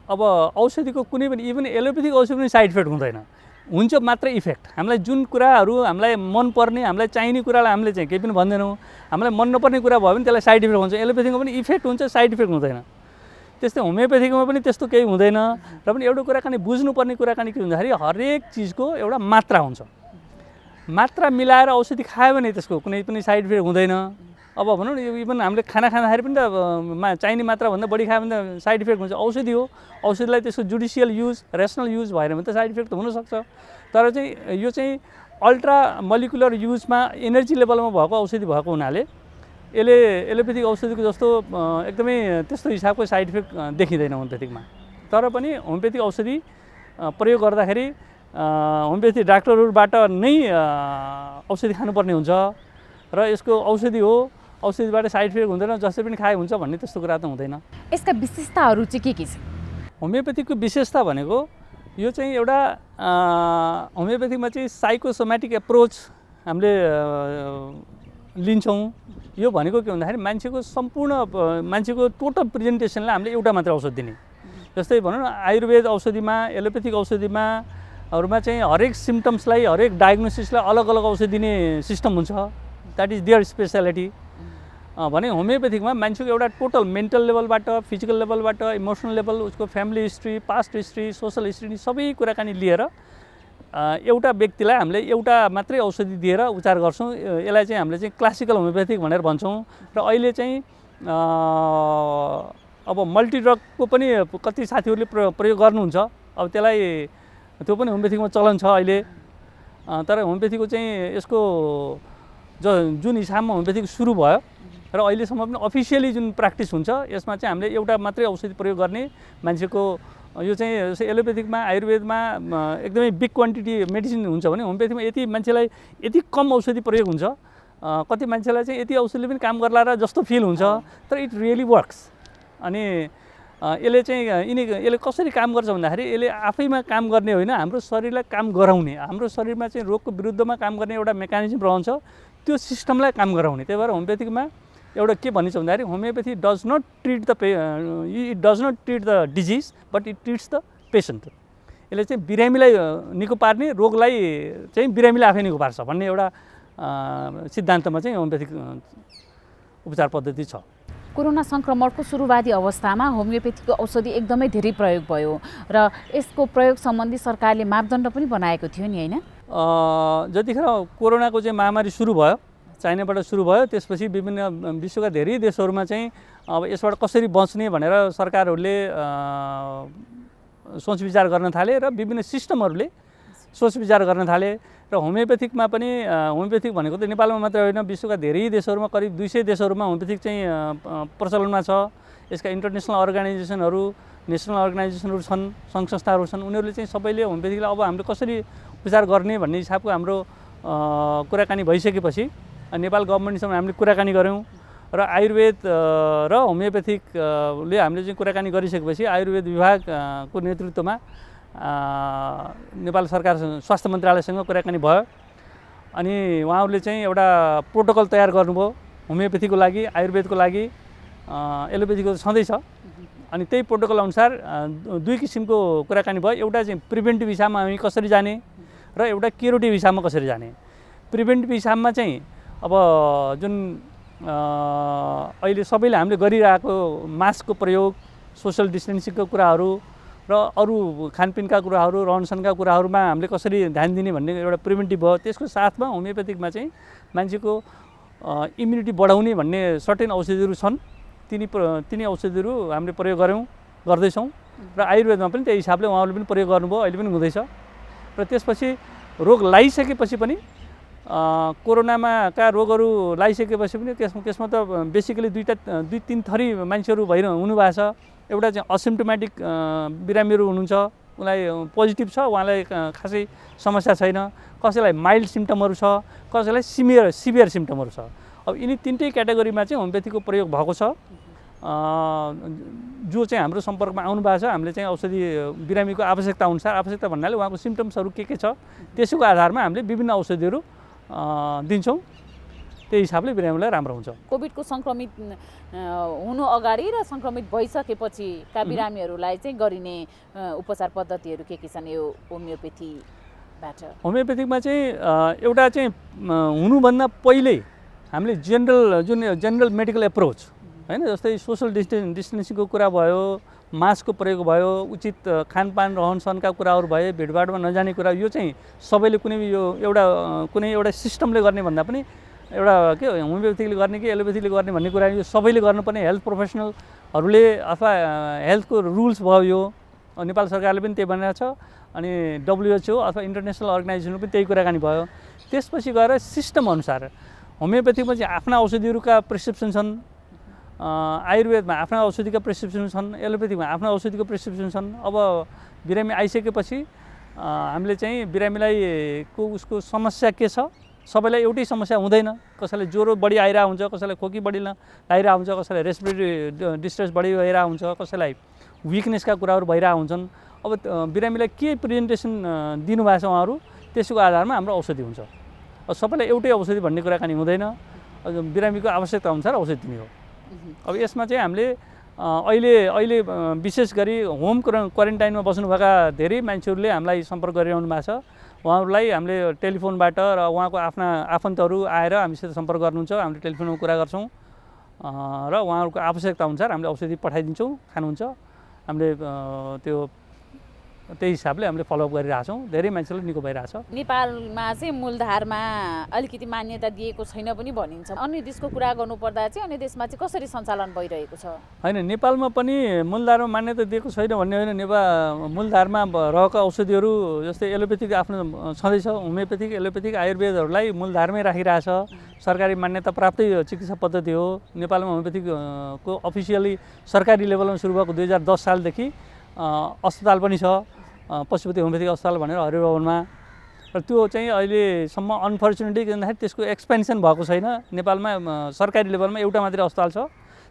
अब औषधिको कुनै पनि इभन एलोपेथिक औषधि पनि साइड इफेक्ट हुँदैन, हुन्छ मात्र इफेक्ट। हामीलाई जुन कुराहरू हामीलाई मनपर्ने, हामीलाई चाहिने कुरालाई हामीले चाहिँ केही पनि भन्दैनौँ। हामीलाई मन नपर्ने कुरा भयो भने त्यसलाई साइड इफेक्ट हुन्छ। एलोपेथीको पनि इफेक्ट हुन्छ, साइड इफेक्ट हुँदैन। त्यस्तै होमियोपेथीकोमा पनि त्यस्तो केही हुँदैन। र पनि एउटा कुराकानी बुझ्नुपर्ने कुराकानी के हुँदाखेरि हरेक चिजको एउटा मात्रा हुन्छ। मात्रा मिलाएर औषधि खायो भने त्यसको कुनै पनि साइड इफेक्ट हुँदैन। अब भनौँ न यो इभन हामीले खाना खाँदाखेरि पनि त चाहिने मात्राभन्दा बढी खायो भने त साइड इफेक्ट हुन्छ। औषधि हो, औषधिलाई त्यसको जुडिसियल युज रेसनल युज भएन भने त साइड इफेक्ट त हुनसक्छ। तर चाहिँ यो चाहिँ अल्ट्रा मलिकुलर युजमा एनर्जी लेभलमा भएको औषधि भएको हुनाले यसले एलोपेथिक औषधिको जस्तो एकदमै त्यस्तो हिसाबको साइड इफेक्ट देखिँदैन होमियोपेथिकमा। तर पनि होमियोपेथिक औषधि प्रयोग गर्दाखेरि होमियोपेथी डाक्टरहरूबाट नै औषधि खानुपर्ने हुन्छ र यसको औषधि हो, औषधिबाट साइड इफेक्ट हुँदैन, जसले पनि खाए हुन्छ भन्ने त्यस्तो कुरा त हुँदैन। यसका विशेषताहरू चाहिँ के छन्? होमियोपेथीको विशेषता भनेको यो चाहिँ एउटा होमियोपेथीमा चाहिँ साइकोसोमेटिक एप्रोच हामीले लिन्छौँ। यो भनेको के भन्दाखेरि मान्छेको सम्पूर्ण मान्छेको टोटल प्रेजेन्टेसनलाई हामीले एउटा मात्र औषध दिने। जस्तै भनौँ न आयुर्वेद औषधिमा एलोपेथिक औषधिमा हरूमा चाहिँ हरेक सिम्टम्सलाई हरेक डायग्नोसिसलाई अलग अलग औषधि दिने सिस्टम हुन्छ। That is their speciality. भने होमियोपेथिकमा मान्छेको एउटा टोटल मेन्टल लेभलबाट फिजिकल लेभलबाट इमोसनल लेभल उसको family history past history social history सबै कुराकानी लिएर एउटा व्यक्तिलाई हामीले एउटा मात्रै औषधि दिएर उपचार गर्छौँ। यसलाई चाहिँ हामीले चाहिँ क्लासिकल होमियोपेथिक भनेर भन्छौँ। र अहिले चाहिँ अब मल्टिड्रगको पनि कति साथीहरूले प्रयोग गर्नुहुन्छ। अब त्यसलाई त्यो पनि होमियोपेथीमा चलन छ अहिले। तर होमियोपेथीको चाहिँ यसको जुन हिसाबमा होमियोपेथीको सुरु भयो र अहिलेसम्म पनि अफिसियली जुन प्र्याक्टिस हुन्छ यसमा चाहिँ हामीले एउटा मात्रै औषधि प्रयोग गर्ने मान्छेको यो चाहिँ एलोपेथिकमा आयुर्वेदमा एकदमै बिग क्वान्टिटी मेडिसिन हुन्छ भने होमियोपेथीमा यति मान्छेलाई यति कम औषधि प्रयोग हुन्छ। कति मान्छेलाई चाहिँ यति औषधिले पनि काम गर्ला र जस्तो फिल हुन्छ, तर इट रियली वर्क्स। अनि यसले चाहिँ यसले कसरी काम गर्छ भन्दाखेरि यसले आफैमा काम गर्ने होइन, हाम्रो शरीरलाई काम गराउने, हाम्रो शरीरमा चाहिँ रोगको विरुद्धमा काम गर्ने एउटा मेकानिजम रहन्छ, त्यो सिस्टमलाई काम गराउने। त्यही भएर होमियोपेथिकमा एउटा के भनिन्छ भन्दाखेरि homeopathy does not treat the disease but it treats the patient. यसले चाहिँ बिरामीलाई निको पार्ने, रोगलाई चाहिँ बिरामीले आफै निको पार्छ भन्ने एउटा सिद्धान्तमा चाहिँ होमियोपेथिक उपचार पद्धति छ। कोरोना सङ्क्रमणको सुरुवाती अवस्थामा होमियोपेथीको औषधि एकदमै धेरै प्रयोग भयो र यसको प्रयोग सम्बन्धी सरकारले मापदण्ड पनि बनाएको थियो नि, होइन? जतिखेर कोरोनाको चाहिँ महामारी सुरु भयो, चाइनाबाट सुरु भयो, त्यसपछि विभिन्न विश्वका धेरै देशहरूमा चाहिँ अब यसबाट कसरी बच्ने भनेर सरकारहरूले सोच विचार गर्न थाले र विभिन्न सिस्टमहरूले सोच विचार गर्न थाले। र होमियोपेथिकमा पनि होमियोपेथिक भनेको त नेपालमा मात्रै होइन, विश्वका धेरै देशहरूमा करिब 200 देशहरूमा होमियोपेथिक चाहिँ प्रचलनमा छ। यसका इन्टरनेसनल अर्गनाइजेसनहरू नेसनल अर्गनाइजेसनहरू छन्, सङ्घ संस्थाहरू छन्। उनीहरूले चाहिँ सबैले होमियोपेथिकलाई अब हामीले कसरी उपचार गर्ने भन्ने हिसाबको हाम्रो कुराकानी भइसकेपछि नेपाल गभर्मेन्टसँग हामीले कुराकानी गऱ्यौँ र आयुर्वेद र होमियोपेथिकले हामीले चाहिँ कुराकानी गरिसकेपछि आयुर्वेद विभागको नेतृत्वमा नेपाल सरकार स्वास्थ्य मन्त्रालयसँग कुराकानी भयो। अनि उहाँहरूले चाहिँ एउटा प्रोटोकल तयार गर्नुभयो होमियोपेथीको लागि, आयुर्वेदको लागि, एलोपेथीको छँदैछ। अनि त्यही प्रोटोकल अनुसार दुई किसिमको कुराकानी भयो। एउटा चाहिँ प्रिभेन्टिभ हिसाबमा हामी कसरी जाने र एउटा क्युरेटिभ हिसाबमा कसरी जाने। प्रिभेन्टिभ हिसाबमा चाहिँ अब जुन अहिले सबैले हामीले गरिरहेको मास्कको प्रयोग, सोसल डिस्टेन्सिङको कुराहरू र अरू खानपिनका कुराहरू, रहनसहनका कुराहरूमा हामीले कसरी ध्यान दिने भन्ने एउटा प्रिभेन्टिभ भयो। त्यसको साथमा होमियोपेथिकमा चाहिँ मान्छेको इम्युनिटी बढाउने भन्ने सर्टेन औषधिहरू छन्। तिनी औषधिहरू हामीले प्रयोग गर्दैछौँ र आयुर्वेदमा पनि त्यही हिसाबले उहाँहरूले पनि प्रयोग गर्नुभयो, अहिले पनि हुँदैछ। र त्यसपछि रोग लगाइसकेपछि पनि कोरोनाका रोगहरू लगाइसकेपछि पनि त्यसमा त बेसिकली दुई तिन थरी मान्छेहरू हुनुभएको छ। एउटा चाहिँ असिम्टोमेटिक बिरामीहरू हुनुहुन्छ, उनलाई पोजिटिभ छ, उहाँलाई खासै समस्या छैन। कसैलाई माइल्ड सिम्टमहरू छ, कसैलाई सिभियर सिम्टमहरू छ। अब यिनी तिनटै क्याटेगोरीमा चाहिँ होमियोपेथीको प्रयोग भएको छ। जो चाहिँ हाम्रो सम्पर्कमा आउनु भएको छ, हामीले चाहिँ औषधि बिरामीको आवश्यकता अनुसार, आवश्यकता भन्नाले उहाँको सिम्टम्सहरू के छ त्यसको आधारमा हामीले विभिन्न औषधिहरू दिन्छौँ। त्यही हिसाबले बिरामीलाई राम्रो हुन्छ। कोभिडको सङ्क्रमित हुनु अगाडि र सङ्क्रमित भइसकेपछिका बिरामीहरूलाई चाहिँ गरिने उपचार पद्धतिहरू के छन् यो होमियोपेथीबाट? होमियोपेथिकमा चाहिँ एउटा चाहिँ हुनुभन्दा पहिल्यै हामीले जेनरल मेडिकल एप्रोच होइन, जस्तै सोसल डिस्टेन्सिङको कुरा भयो, मास्कको प्रयोग भयो, उचित खानपान रहनसहनका कुराहरू भयो, भिडभाडमा नजाने कुरा, यो चाहिँ सबैले कुनै एउटा सिस्टमले गर्ने भन्दा पनि एउटा के होमियोपेथीले गर्ने कि एलोपेथीले गर्ने भन्ने कुरा यो सबैले गर्नुपर्ने हेल्थ प्रोफेसनलहरूले अथवा हेल्थको रुल्स भयो यो नेपाल सरकारले पनि त्यही भनेको छ अनि WHO अथवा इन्टरनेसनल अर्गनाइजेसनले पनि त्यही कुराकानी भयो। त्यसपछि गएर सिस्टम अनुसार होमियोपेथीमा चाहिँ आफ्ना औषधिहरूका प्रिस्क्रिप्सन छन्, आयुर्वेदमा आफ्ना औषधिका प्रिस्क्रिप्सन छन्, एलोपेथीमा आफ्ना औषधिको प्रिस्क्रिप्सन छन्। अब बिरामी आइसकेपछि हामीले चाहिँ बिरामीलाई उसको समस्या के छ, सबैलाई एउटै समस्या हुँदैन। कसैलाई ज्वरो बढी आइरहेको हुन्छ, कसैलाई खोकी बढी आइरहेको हुन्छ, कसैलाई रेस्पिरेटरी डिस्ट्रेस बढी भइरहेको हुन्छ, कसैलाई विकनेसका कुराहरू भइरहेको हुन्छन्। अब बिरामीलाई के प्रेजेन्टेसन दिनुभएको छ उहाँहरू त्यसको आधारमा हाम्रो औषधि हुन्छ। अब सबैलाई एउटै औषधि भन्ने कुराकानी हुँदैन, बिरामीको आवश्यकता अनुसार औषधि दिने हो। अब यसमा चाहिँ हामीले अहिले विशेष गरी होम क्वारेन्टाइनमा बस्नुभएका धेरै मान्छेहरूले हामीलाई सम्पर्क गरिरहनु भएको छ। उहाँहरूलाई हामीले टेलिफोनबाट र उहाँको आफ्ना आफन्तहरू आएर हामीसित सम्पर्क गर्नुहुन्छ, हामीले टेलिफोनमा कुरा गर्छौँ र उहाँहरूको आवश्यकता अनुसार हामीले औषधि पठाइदिन्छौँ, खानुहुन्छ। हामीले त्यही हिसाबले हामीले फलोअप गरिरहेछौँ। धेरै मान्छेले निको भइरहेछ। नेपालमा चाहिँ मूलधारमा अलिकति मान्यता दिएको छैन पनि भनिन्छ। अन्य देशको कुरा गर्नुपर्दा चाहिँ अन्य देशमा चाहिँ कसरी सञ्चालन भइरहेको छ? होइन, नेपालमा पनि मूलधारमा मान्यता दिएको छैन भन्ने होइन। नेपाल मूलधारमा रहेका औषधिहरू जस्तै एलोपेथिक आफ्नो छँदैछ, होमियोपेथिक एलोपेथिक आयुर्वेदहरूलाई मूलधारमै राखिरहेछ। सरकारी मान्यता प्राप्तै चिकित्सा पद्धति हो। नेपालमा होमियोपेथिकको अफिसियली सरकारी लेभलमा सुरु भएको 2010 सालदेखि अस्पताल पनि छ, पशुपति होमियोपेथिक अस्पताल भनेर हरियो भवनमा। र त्यो चाहिँ अहिलेसम्म अनफर्चुनेटली के भन्दाखेरि त्यसको एक्सपेन्सन भएको छैन। नेपालमा सरकारी लेभलमा एउटा मात्रै अस्पताल छ,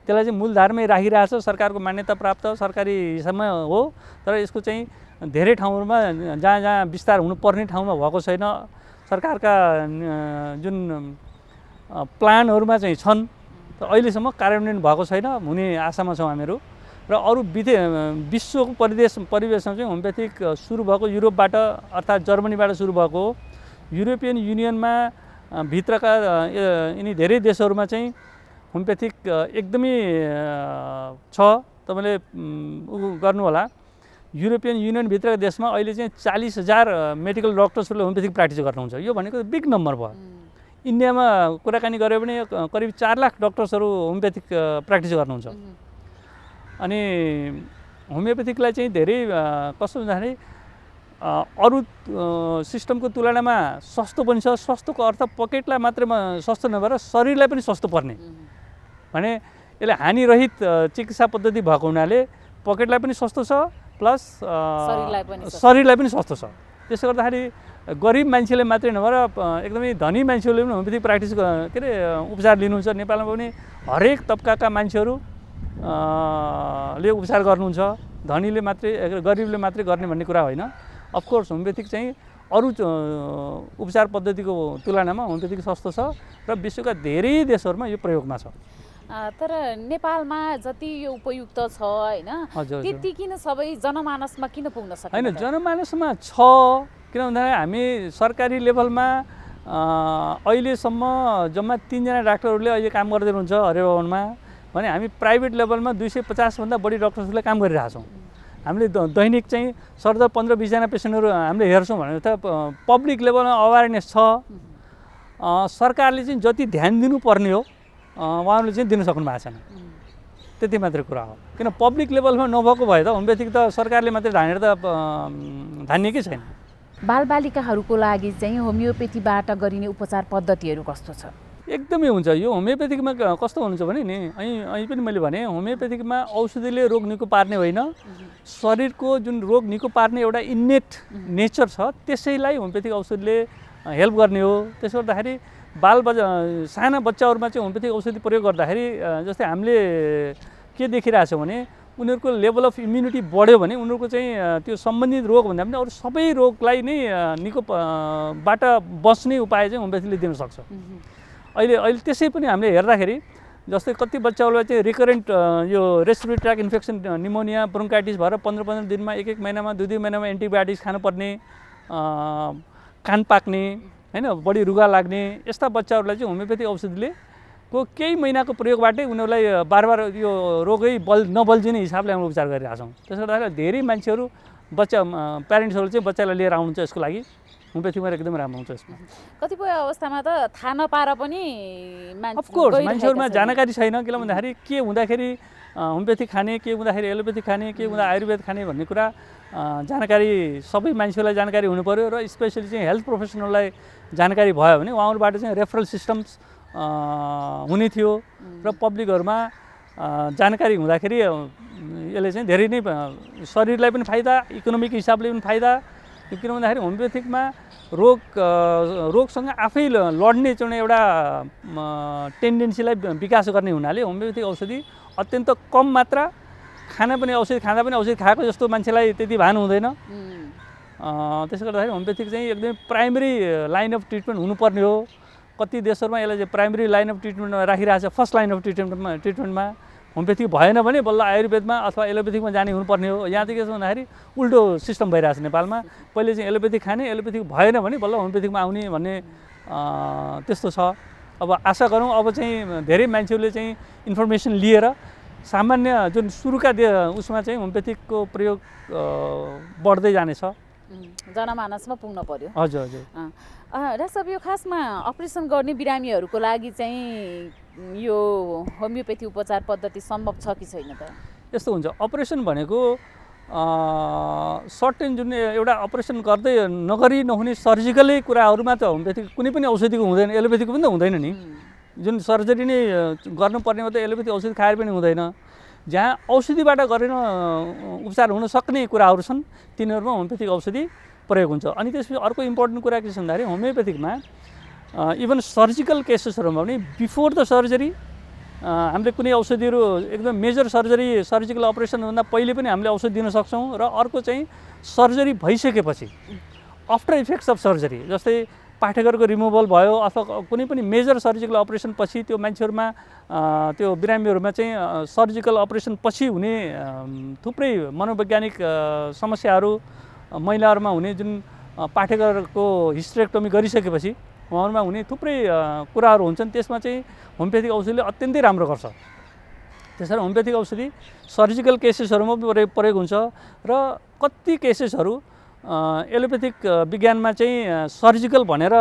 त्यसलाई चाहिँ मूलधारमै राखिरहेछ। सरकारको मान्यता प्राप्त सरकारी हिसाबमा हो, तर यसको चाहिँ धेरै ठाउँहरूमा जहाँ जहाँ विस्तार हुनुपर्ने ठाउँमा भएको छैन। सरकारका जुन प्लानहरूमा चाहिँ छन्, अहिलेसम्म कार्यान्वयन भएको छैन। हुने आशामा छौँ हामीहरू। र अरू विश्वको परिवेशमा चाहिँ होमियोपेथिक सुरु भएको युरोपबाट अर्थात् जर्मनीबाट सुरु भएको युरोपियन युनियनमा भित्रका यिनी धेरै देशहरूमा चाहिँ होमियोपेथिक एकदमै छ। तपाईँले गर्नु होला, युरोपियन युनियनभित्रका देशमा अहिले चाहिँ 40,000 मेडिकल डक्टर्सहरूले होमियोपेथिक प्र्याक्टिस गर्नुहुन्छ। यो भनेको बिग नम्बर भयो। इन्डियामा कुराकानी गऱ्यो भने करिब 4 लाख डक्टर्सहरू होमियोपेथिक प्र्याक्टिस गर्नुहुन्छ। अनि होमियोपेथिकलाई चाहिँ धेरै कस्तो भन्दाखेरि अरू सिस्टमको तुलनामा सस्तो पनि छ। सस्तोको अर्थ पकेटलाई मात्रै सस्तो नभएर शरीरलाई पनि सस्तो पर्ने भने यसले हानिरहित चिकित्सा पद्धति भएको हुनाले पकेटलाई पनि सस्तो छ प्लस शरीरलाई पनि सस्तो छ। त्यसले गर्दाखेरि गरिब मान्छेले मात्रै नभएर एकदमै धनी मान्छेहरूले पनि होमियोपेथिक प्र्याक्टिस के अरे उपचार लिनुहुन्छ। नेपालमा पनि हरेक तबकाका मान्छेहरू ले उपचार गर्नुहुन्छ। धनीले मात्रै गरिबले मात्रै गर्ने भन्ने कुरा होइन। अफकोर्स होमियोपेथिक चाहिँ अरू उपचार पद्धतिको तुलनामा होमियोपेथिक सस्तो छ र विश्वका धेरै देशहरूमा यो प्रयोगमा छ। तर नेपालमा जति यो उपयुक्त छ होइन, त्यति किन सबै जनमानसमा किन पुग्न सक्दैन? होइन, जनमानसमा छ। किन भन्दाखेरि हामी सरकारी लेभलमा अहिलेसम्म जम्मा 3 जना डाक्टरहरूले अहिले काम गर्दै हुनुहुन्छ हरियो भवनमा भने हामी प्राइभेट लेभलमा 250 भन्दा बढी डक्टर्सहरूले काम गरिरहेछौँ। हामीले दैनिक चाहिँ सरदर 15-20 जना पेसेन्टहरू हामीले हेर्छौँ भने त पब्लिक लेभलमा अवेरनेस छ। सरकारले चाहिँ जति ध्यान दिनुपर्ने हो उहाँहरूले चाहिँ दिन सक्नु भएको छैन। त्यति मात्रै कुरा हो। किन पब्लिक लेभलमा नभएको भए त होमियोपेथिक त सरकारले मात्रै धानेर त धानिएकै छैन। बालबालिकाहरूको लागि चाहिँ होमियोपेथीबाट गरिने उपचार पद्धतिहरू कस्तो छ? एकदमै हुन्छ। यो होमियोपेथिकमा कस्तो हुन्छ भने नि અહીં पनि मैले भने होमियोपेथिकमा औषधिले रोग निको पार्ने होइन, शरीरको जुन रोग निको पार्ने एउटा इन्नेट नेचर छ त्यसैलाई होमियोपेथिक औषधिले हेल्प गर्ने हो। त्यसो गर्दाखेरि साना बच्चाहरूमा चाहिँ होमियोपेथिक औषधि प्रयोग गर्दाखेरि जस्तै हामीले के देखिरहेछौँ भने उनीहरूको लेभल अफ इम्युनिटी बढ्यो भने उनीहरूको चाहिँ त्यो सम्बन्धित रोग भन्दा पनि अरू सबै रोगलाई नै निको बाट बस्ने उपाय चाहिँ होमियोपेथीले दिन सक्छ। अहिले त्यसै पनि हामीले हेर्दाखेरि जस्तै कति बच्चाहरूलाई चाहिँ रिकरेन्ट यो respiratory track infection pneumonia bronchitis भएर 15-15 दिनमा 1-1 महिनामा 2-2 महिनामा एन्टिबायोटिक्स खानुपर्ने, कान पाक्ने होइन, बढी रुगा लाग्ने यस्ता बच्चाहरूलाई चाहिँ होमियोपेथिक औषधिले केही महिनाको प्रयोगबाटै उनीहरूलाई बार यो रोगै नबल्झिने हिसाबले हामी उपचार गरिरहेछौँ। त्यसो गर्दाखेरि धेरै मान्छेहरू प्यारेन्ट्सहरू चाहिँ बच्चालाई लिएर आउनुहुन्छ यसको लागि होमियोपेथीमा एकदमै राम्रो हुन्छ यसमा। कतिपय अवस्थामा त थाहा नपाएर पनि अफकोर्स मान्छेहरूमा जानकारी छैन, किन भन्दाखेरि के हुँदाखेरि होमियोपेथी खाने, के हुँदाखेरि एलोपेथी खाने, के हुँदा आयुर्वेद खाने भन्ने कुरा जानकारी सबै मान्छेलाई जानकारी हुनु पर्यो र स्पेसली चाहिँ हेल्थ प्रोफेसनललाई जानकारी भयो भने उहाँहरूबाट चाहिँ रेफरल सिस्टम्स हुने थियो र पब्लिकहरूमा जानकारी हुँदाखेरि यसले चाहिँ धेरै नै शरीरलाई पनि फाइदा, इकोनोमिक हिसाबले पनि फाइदा। किन भन्दाखेरि होमियोपेथिकमा रोगसँग आफै लड्ने चाहिँ एउटा टेन्डेन्सीलाई विकास गर्ने हुनाले होमियोपेथिक औषधि अत्यन्त कम मात्रा, खाना पनि औषधि खाँदा पनि औषधि खाएको जस्तो मान्छेलाई त्यति भान हुँदैन। त्यसले गर्दाखेरि होमियोपेथिक चाहिँ एकदमै प्राइमेरी लाइन अफ ट्रिटमेन्ट हुनुपर्ने हो। कति देशहरूमा यसलाई चाहिँ प्राइमेरी लाइन अफ ट्रिटमेन्टमा राखिरहेको छ, फर्स्ट लाइन अफ ट्रिटमेन्टमा। होमियोपेथिक भएन भने बल्ल आयुर्वेदमा अथवा एलोपेथिकमा जाने हुनुपर्ने हो। यहाँ चाहिँ के छ भन्दाखेरि उल्टो सिस्टम भइरहेको छ नेपालमा। पहिले चाहिँ एलोपेथिक खाने, एलोपेथिक भएन भने बल्ल होमियोपेथिकमा आउने भन्ने त्यस्तो छ। अब आशा गरौँ अब चाहिँ धेरै मान्छेहरूले चाहिँ इन्फर्मेसन लिएर सामान्य जुन सुरुका उसमा चाहिँ होमियोपेथिकको प्रयोग बढ्दै जानेछ, जनमानसमा पुग्न पर्यो। हजुर हजुर। र सब यो खासमा अपरेसन गर्ने बिरामीहरूको लागि चाहिँ यो होमियोपेथी उपचार पद्धति सम्भव छ कि छैन त? यस्तो हुन्छ, अपरेसन भनेको सर्टेन जुन एउटा अपरेसन गर्दै नगरी नहुने सर्जिकलै कुराहरूमा त होमियोपेथिक कुनै पनि औषधिको हुँदैन, एलोपेथीको पनि त हुँदैन नि। जुन सर्जरी नै गर्नुपर्नेमा त एलोपेथी औषधि खाएर पनि हुँदैन। जहाँ औषधिबाट गरेर उपचार हुन सक्ने कुराहरू छन् तिनीहरूमा होमियोपेथिक औषधि प्रयोग हुन्छ। अनि त्यसपछि अर्को इम्पोर्टेन्ट कुरा के छ भन्दाखेरि होमियोपेथिकमा इभन सर्जिकल केसेसहरूमा पनि बिफोर द सर्जरी हामीले कुनै औषधिहरू एकदम मेजर सर्जिकल अपरेसनभन्दा पहिले पनि हामीले औषधि दिन सक्छौँ। र अर्को चाहिँ सर्जरी भइसकेपछि आफ्टर इफेक्ट्स अफ सर्जरी, जस्तै पाठेघरको रिमुभल भयो अथवा कुनै पनि मेजर सर्जिकल अपरेसन पछि त्यो मान्छेहरूमा त्यो बिरामीहरूमा चाहिँ सर्जिकल अपरेसन पछि हुने थुप्रै मनोवैज्ञानिक समस्याहरू, महिलाहरूमा हुने जुन पाठेघरको हिस्टेरेक्टोमी गरिसकेपछि उहाँहरूमा हुने थुप्रै कुराहरू हुन्छन्। त्यसमा चाहिँ होमियोपेथिक औषधिले अत्यन्तै राम्रो गर्छ। त्यसरी होमियोपेथिक औषधि सर्जिकल केसेसहरूमा प्रयोग हुन्छ र कति केसेसहरू एलोपेथिक विज्ञानमा चाहिँ सर्जिकल भनेर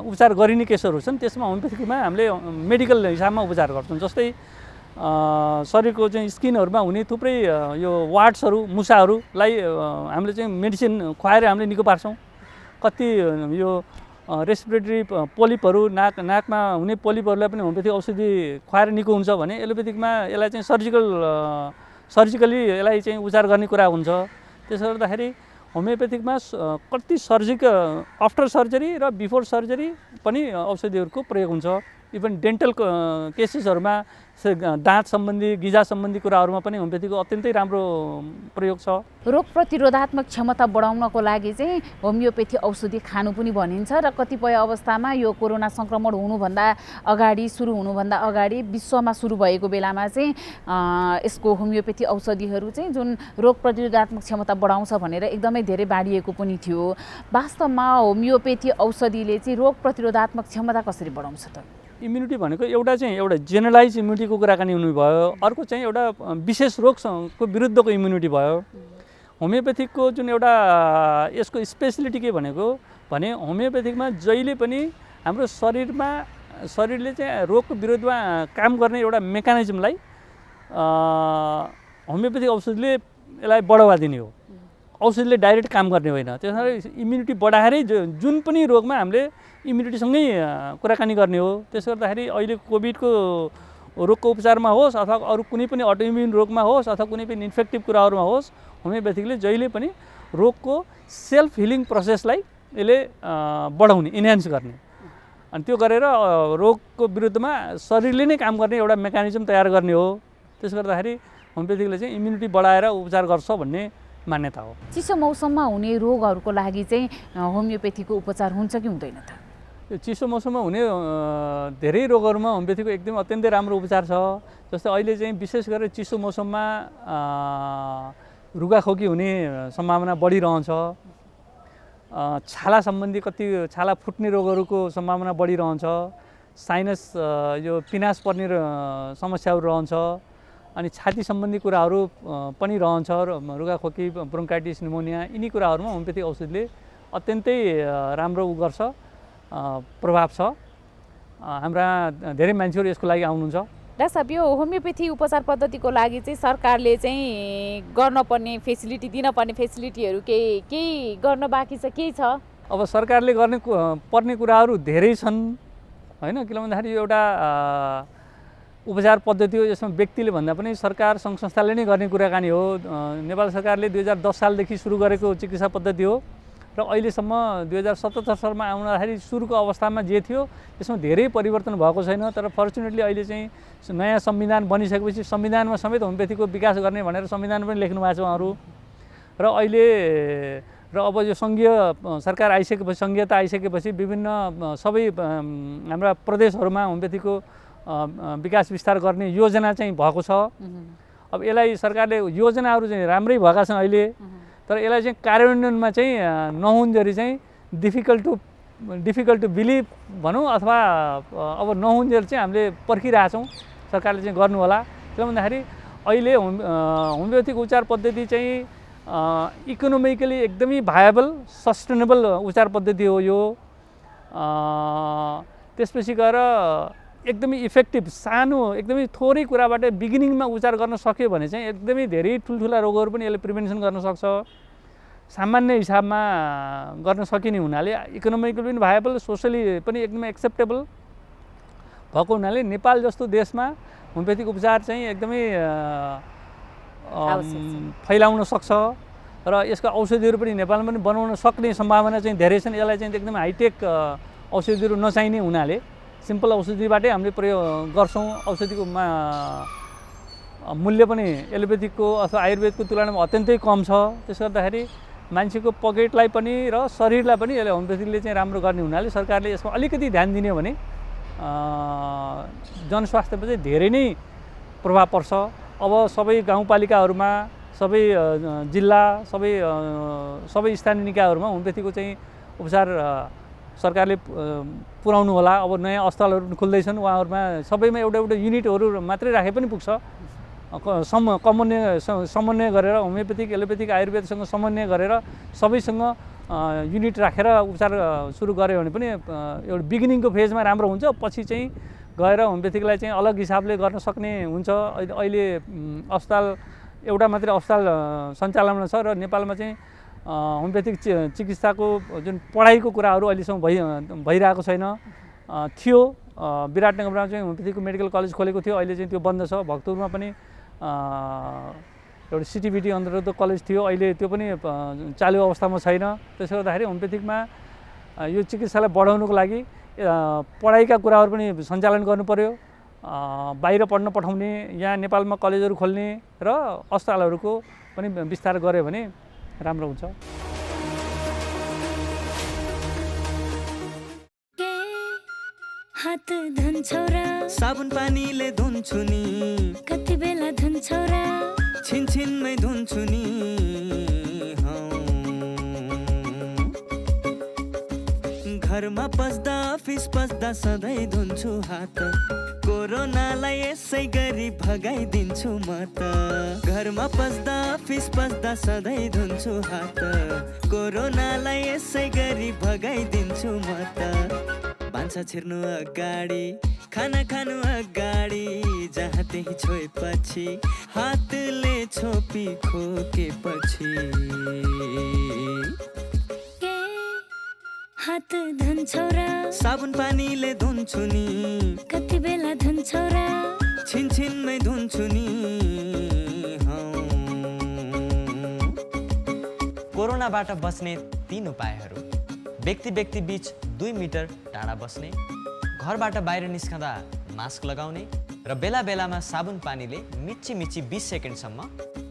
उपचार गरिने केसहरू छन्, त्यसमा होमियोपेथिकमा हामीले मेडिकल हिसाबमा उपचार गर्छौँ। जस्तै शरीरको चाहिँ स्किनहरूमा हुने थुप्रै यो वार्ड्सहरू, मुसाहरूलाई हामीले चाहिँ मेडिसिन खुवाएर हामीले निको पार्छौँ। कति यो रेस्पिरेटरी पोलिपहरू, नाकमा हुने पोलिपहरूलाई पनि होमियोपेथिक औषधि खुवाएर निको हुन्छ भने एलोपेथिकमा यसलाई चाहिँ सर्जिकली यसलाई चाहिँ उपचार गर्ने कुरा हुन्छ। त्यसले गर्दाखेरि होमियोपेथिकमा कति आफ्टर सर्जरी र बिफोर सर्जरी पनि औषधिहरूको प्रयोग हुन्छ। इभन डेन्टल केसेसहरूमा दाँत सम्बन्धी, गिजा सम्बन्धी कुराहरूमा पनि होमियोपेथीको अत्यन्तै राम्रो प्रयोग छ। रोग प्रतिरोधात्मक क्षमता बढाउनको लागि चाहिँ होमियोपेथी औषधि खानु पनि भनिन्छ र कतिपय अवस्थामा यो कोरोना सङ्क्रमण हुनुभन्दा अगाडि, सुरु हुनुभन्दा अगाडि विश्वमा सुरु भएको बेलामा चाहिँ यसको होमियोपेथी औषधिहरू चाहिँ जुन रोग प्रतिरोधात्मक क्षमता बढाउँछ भनेर एकदमै धेरै बाँडिएको पनि थियो। वास्तवमा होमियोपेथी औषधिले चाहिँ रोग प्रतिरोधात्मक क्षमता कसरी बढाउँछ त? इम्युनिटी भनेको एउटा जेनरलाइज इम्युनिटीको कुराकानी हुनु भयो, अर्को चाहिँ एउटा विशेष रोगको विरुद्धको इम्युनिटी भयो। होमियोपेथिकको जुन एउटा यसको स्पेसिलिटी के भनेको भने होमियोपेथिकमा जहिले पनि हाम्रो शरीरले चाहिँ रोगको विरुद्धमा काम गर्ने एउटा मेकानिजमलाई होमियोपेथिक औषधिले यसलाई बढावा दिने हो। औषधिले डाइरेक्ट काम गर्ने होइन। त्यसैले इम्युनिटी बढाएरै जुन पनि रोगमा हामीले इम्युनिटीसँगै कुराकानी गर्ने हो। त्यसले गर्दाखेरि अहिले कोभिडको रोगको उपचारमा होस् अथवा अरू कुनै पनि अटोइम्युन रोगमा होस् अथवा कुनै पनि इन्फेक्टिभ कुराहरूमा होस्, होमियोपेथिकले जहिले पनि रोगको सेल्फ हिलिङ प्रोसेसलाई यसले बढाउने, इन्हान्स गर्ने, अनि त्यो गरेर रोगको विरुद्धमा शरीरले नै काम गर्ने एउटा मेकानिजम तयार गर्ने हो। त्यसले गर्दाखेरि होमियोपेथिकले चाहिँ इम्युनिटी बढाएर उपचार गर्छ भन्ने मान्यता हो। चिसो मौसममा हुने रोगहरूको लागि चाहिँ होमियोपेथीको उपचार हुन्छ कि हुँदैन त? यो चिसो मौसममा हुने धेरै रोगहरूमा होमियोपेथीको एकदम अत्यन्तै राम्रो उपचार छ। जस्तै अहिले चाहिँ विशेष गरेर चिसो मौसममा रुगाखोकी हुने सम्भावना बढिरहन्छ। छाला सम्बन्धी छाला फुट्ने रोगहरूको सम्भावना बढिरहन्छ। साइनस यो पिनास पर्ने समस्याहरू रहन्छ। अनि छाती सम्बन्धी कुराहरू पनि रहन्छ, रुगाखोकी, ब्रोन्काइटिस, निमोनिया, यिनी कुराहरूमा होमियोपेथिक औषधिले अत्यन्तै राम्रो गर्छ, प्रभाव छ। हाम्रा धेरै मान्छेहरू यसको लागि आउनुहुन्छ। डाक्टर साहब, यो होमियोपेथी उपचार पद्धतिको लागि चाहिँ सरकारले चाहिँ गर्नुपर्ने फेसिलिटी, दिनपर्ने फेसिलिटीहरू केही गर्न बाँकी छ, केही छ? अब सरकारले गर्ने पर्ने कुराहरू धेरै छन् होइन, किन भन्दाखेरि यो एउटा उपचार पद्धति हो, यसमा व्यक्तिले भन्दा पनि सरकार सङ्घ संस्थाले नै गर्ने कुराकानी हो। नेपाल सरकारले 2010 सालदेखि सुरु गरेको चिकित्सा पद्धति हो र अहिलेसम्म 2077 सालमा आउँदाखेरि सुरुको अवस्थामा जे थियो त्यसमा धेरै परिवर्तन भएको छैन। तर फर्चुनेटली अहिले चाहिँ नयाँ संविधान बनिसकेपछि संविधानमा समेत होमियोपेथीको विकास गर्ने भनेर संविधान पनि लेख्नु भएको छ उहाँहरू। र अहिले अब यो सङ्घीय सरकार आइसकेपछि, सङ्घीयता आइसकेपछि विभिन्न सबै हाम्रा प्रदेशहरूमा होमियोपेथीको विकास विस्तार गर्ने योजना चाहिँ भएको छ। अब यसलाई सरकारले योजनाहरू चाहिँ राम्रै भएका छन् अहिले, तर यसलाई चाहिँ कार्यान्वयनमा चाहिँ नहुन्जेरी चाहिँ डिफिकल्ट टु बिलिभ भनौँ, अथवा अब नहुन्जेरी चाहिँ हामीले पर्खिरहेछौँ सरकारले चाहिँ गर्नु होला। किन भन्दाखेरि अहिले होमियोपेथिक उपचार पद्धति चाहिँ इकोनोमिकली एकदमै भायबल, सस्टेनेबल उपचार पद्धति हो यो। त्यसपछि गएर एकदमै इफेक्टिभ, सानो एकदमै थोरै कुराबाट बिगिनिङमा उपचार गर्न सक्यो भने चाहिँ एकदमै धेरै ठुल्ठुला रोगहरू पनि यसले प्रिभेन्सन गर्न सक्छ। सामान्य हिसाबमा गर्न सकिने हुनाले इकोनोमिकली पनि भायबल, सोसली पनि एकदमै एक्सेप्टेबल भएको हुनाले नेपाल जस्तो देशमा होमियोपेथिक उपचार चाहिँ एकदमै फैलाउन सक्छ र यसका औषधिहरू पनि नेपालमा पनि बनाउन सक्ने सम्भावना चाहिँ धेरै छन्। यसलाई चाहिँ एकदमै हाइटेक औषधिहरू नचाहिने हुनाले सिम्पल औषधिबाटै हामीले प्रयोग गर्छौँ। औषधिको मूल्य पनि एलोपेथिकको अथवा आयुर्वेदको तुलनामा अत्यन्तै कम छ। त्यसले गर्दाखेरि मान्छेको पकेटलाई पनि र शरीरलाई पनि यसले होमियोपेथीले चाहिँ राम्रो गर्ने हुनाले सरकारले यसमा अलिकति ध्यान दिने हो भने जनस्वास्थ्यमा चाहिँ धेरै नै प्रभाव पर्छ। अब सबै गाउँपालिकाहरूमा, सबै जिल्ला, सबै स्थानीय निकायहरूमा होमियोपेथीको चाहिँ उपचार सरकारले पुर्याउनु होला। अब नयाँ अस्पतालहरू पनि खुल्दैछन्, उहाँहरूमा सबैमा एउटा युनिटहरू मात्रै राखे पनि पुग्छ। समन्वय गरेर होमियोपेथिक, एलोपेथिक, आयुर्वेदसँग समन्वय गरेर सबैसँग युनिट राखेर उपचार सुरु गऱ्यो भने पनि एउटा बिगिनिङको फेजमा राम्रो हुन्छ। पछि चाहिँ गएर होमियोपेथिकलाई चाहिँ अलग हिसाबले गर्न सक्ने हुन्छ। अहिले अस्पताल एउटा मात्रै अस्पताल सञ्चालनमा छ र नेपालमा चाहिँ होमियोपेथिक चिकित्साको जुन पढाइको कुराहरू अहिलेसम्म भइरहेको छैन। थियो विराटनगरमा चाहिँ होमियोपेथीको मेडिकल कलेज खोलेको थियो, अहिले चाहिँ त्यो बन्द छ। भक्तपुरमा पनि एउटा सिटिबिटी अन्तर्गत कलेज थियो, अहिले त्यो पनि चालु अवस्थामा छैन। त्यसले गर्दाखेरि होमियोपेथिकमा यो चिकित्सालाई बढाउनुको लागि पढाइका कुराहरू पनि सञ्चालन गर्नु पर्यो। बाहिर पढ्न पठाउने, यहाँ नेपालमा कलेजहरू खोल्ने र अस्पतालहरूको पनि विस्तार गर्यो भने राम्रो हुन्छ। हात धुन्छौ र साबुन पानीले धुन्छु नि, कति बेला धुन्छौ र छिनछिनमै धुन्छु नि। घरमा पस्दा अफिस पस्दा सधैँ धुन्छु हात, कोरोनालाई यसै गरी भगाइदिन्छु म त। घरमा पस्दा अफिस पस्दा सधैँ धुन्छु हात, कोरोनालाई यसै गरी भगाइदिन्छु म त। भान्सा छिर्नु अगाडि, खाना खानु अगाडि, जहाँ त्यही छोएपछि हातले छोपी खोकेपछि। हात धुन्छौ र साबुन पानीले धुन्छु नि, कति बेला धुन्छौ र छिनछिनमै धुन्छु नि। कोरोनाबाट बच्ने 3 उपायहरू: व्यक्ति बीच 2 मिटर टाढा बस्ने, घरबाट बाहिर निस्कँदा मास्क लगाउने र बेला बेलामा साबुन पानीले मिची 20 सेकेन्डसम्म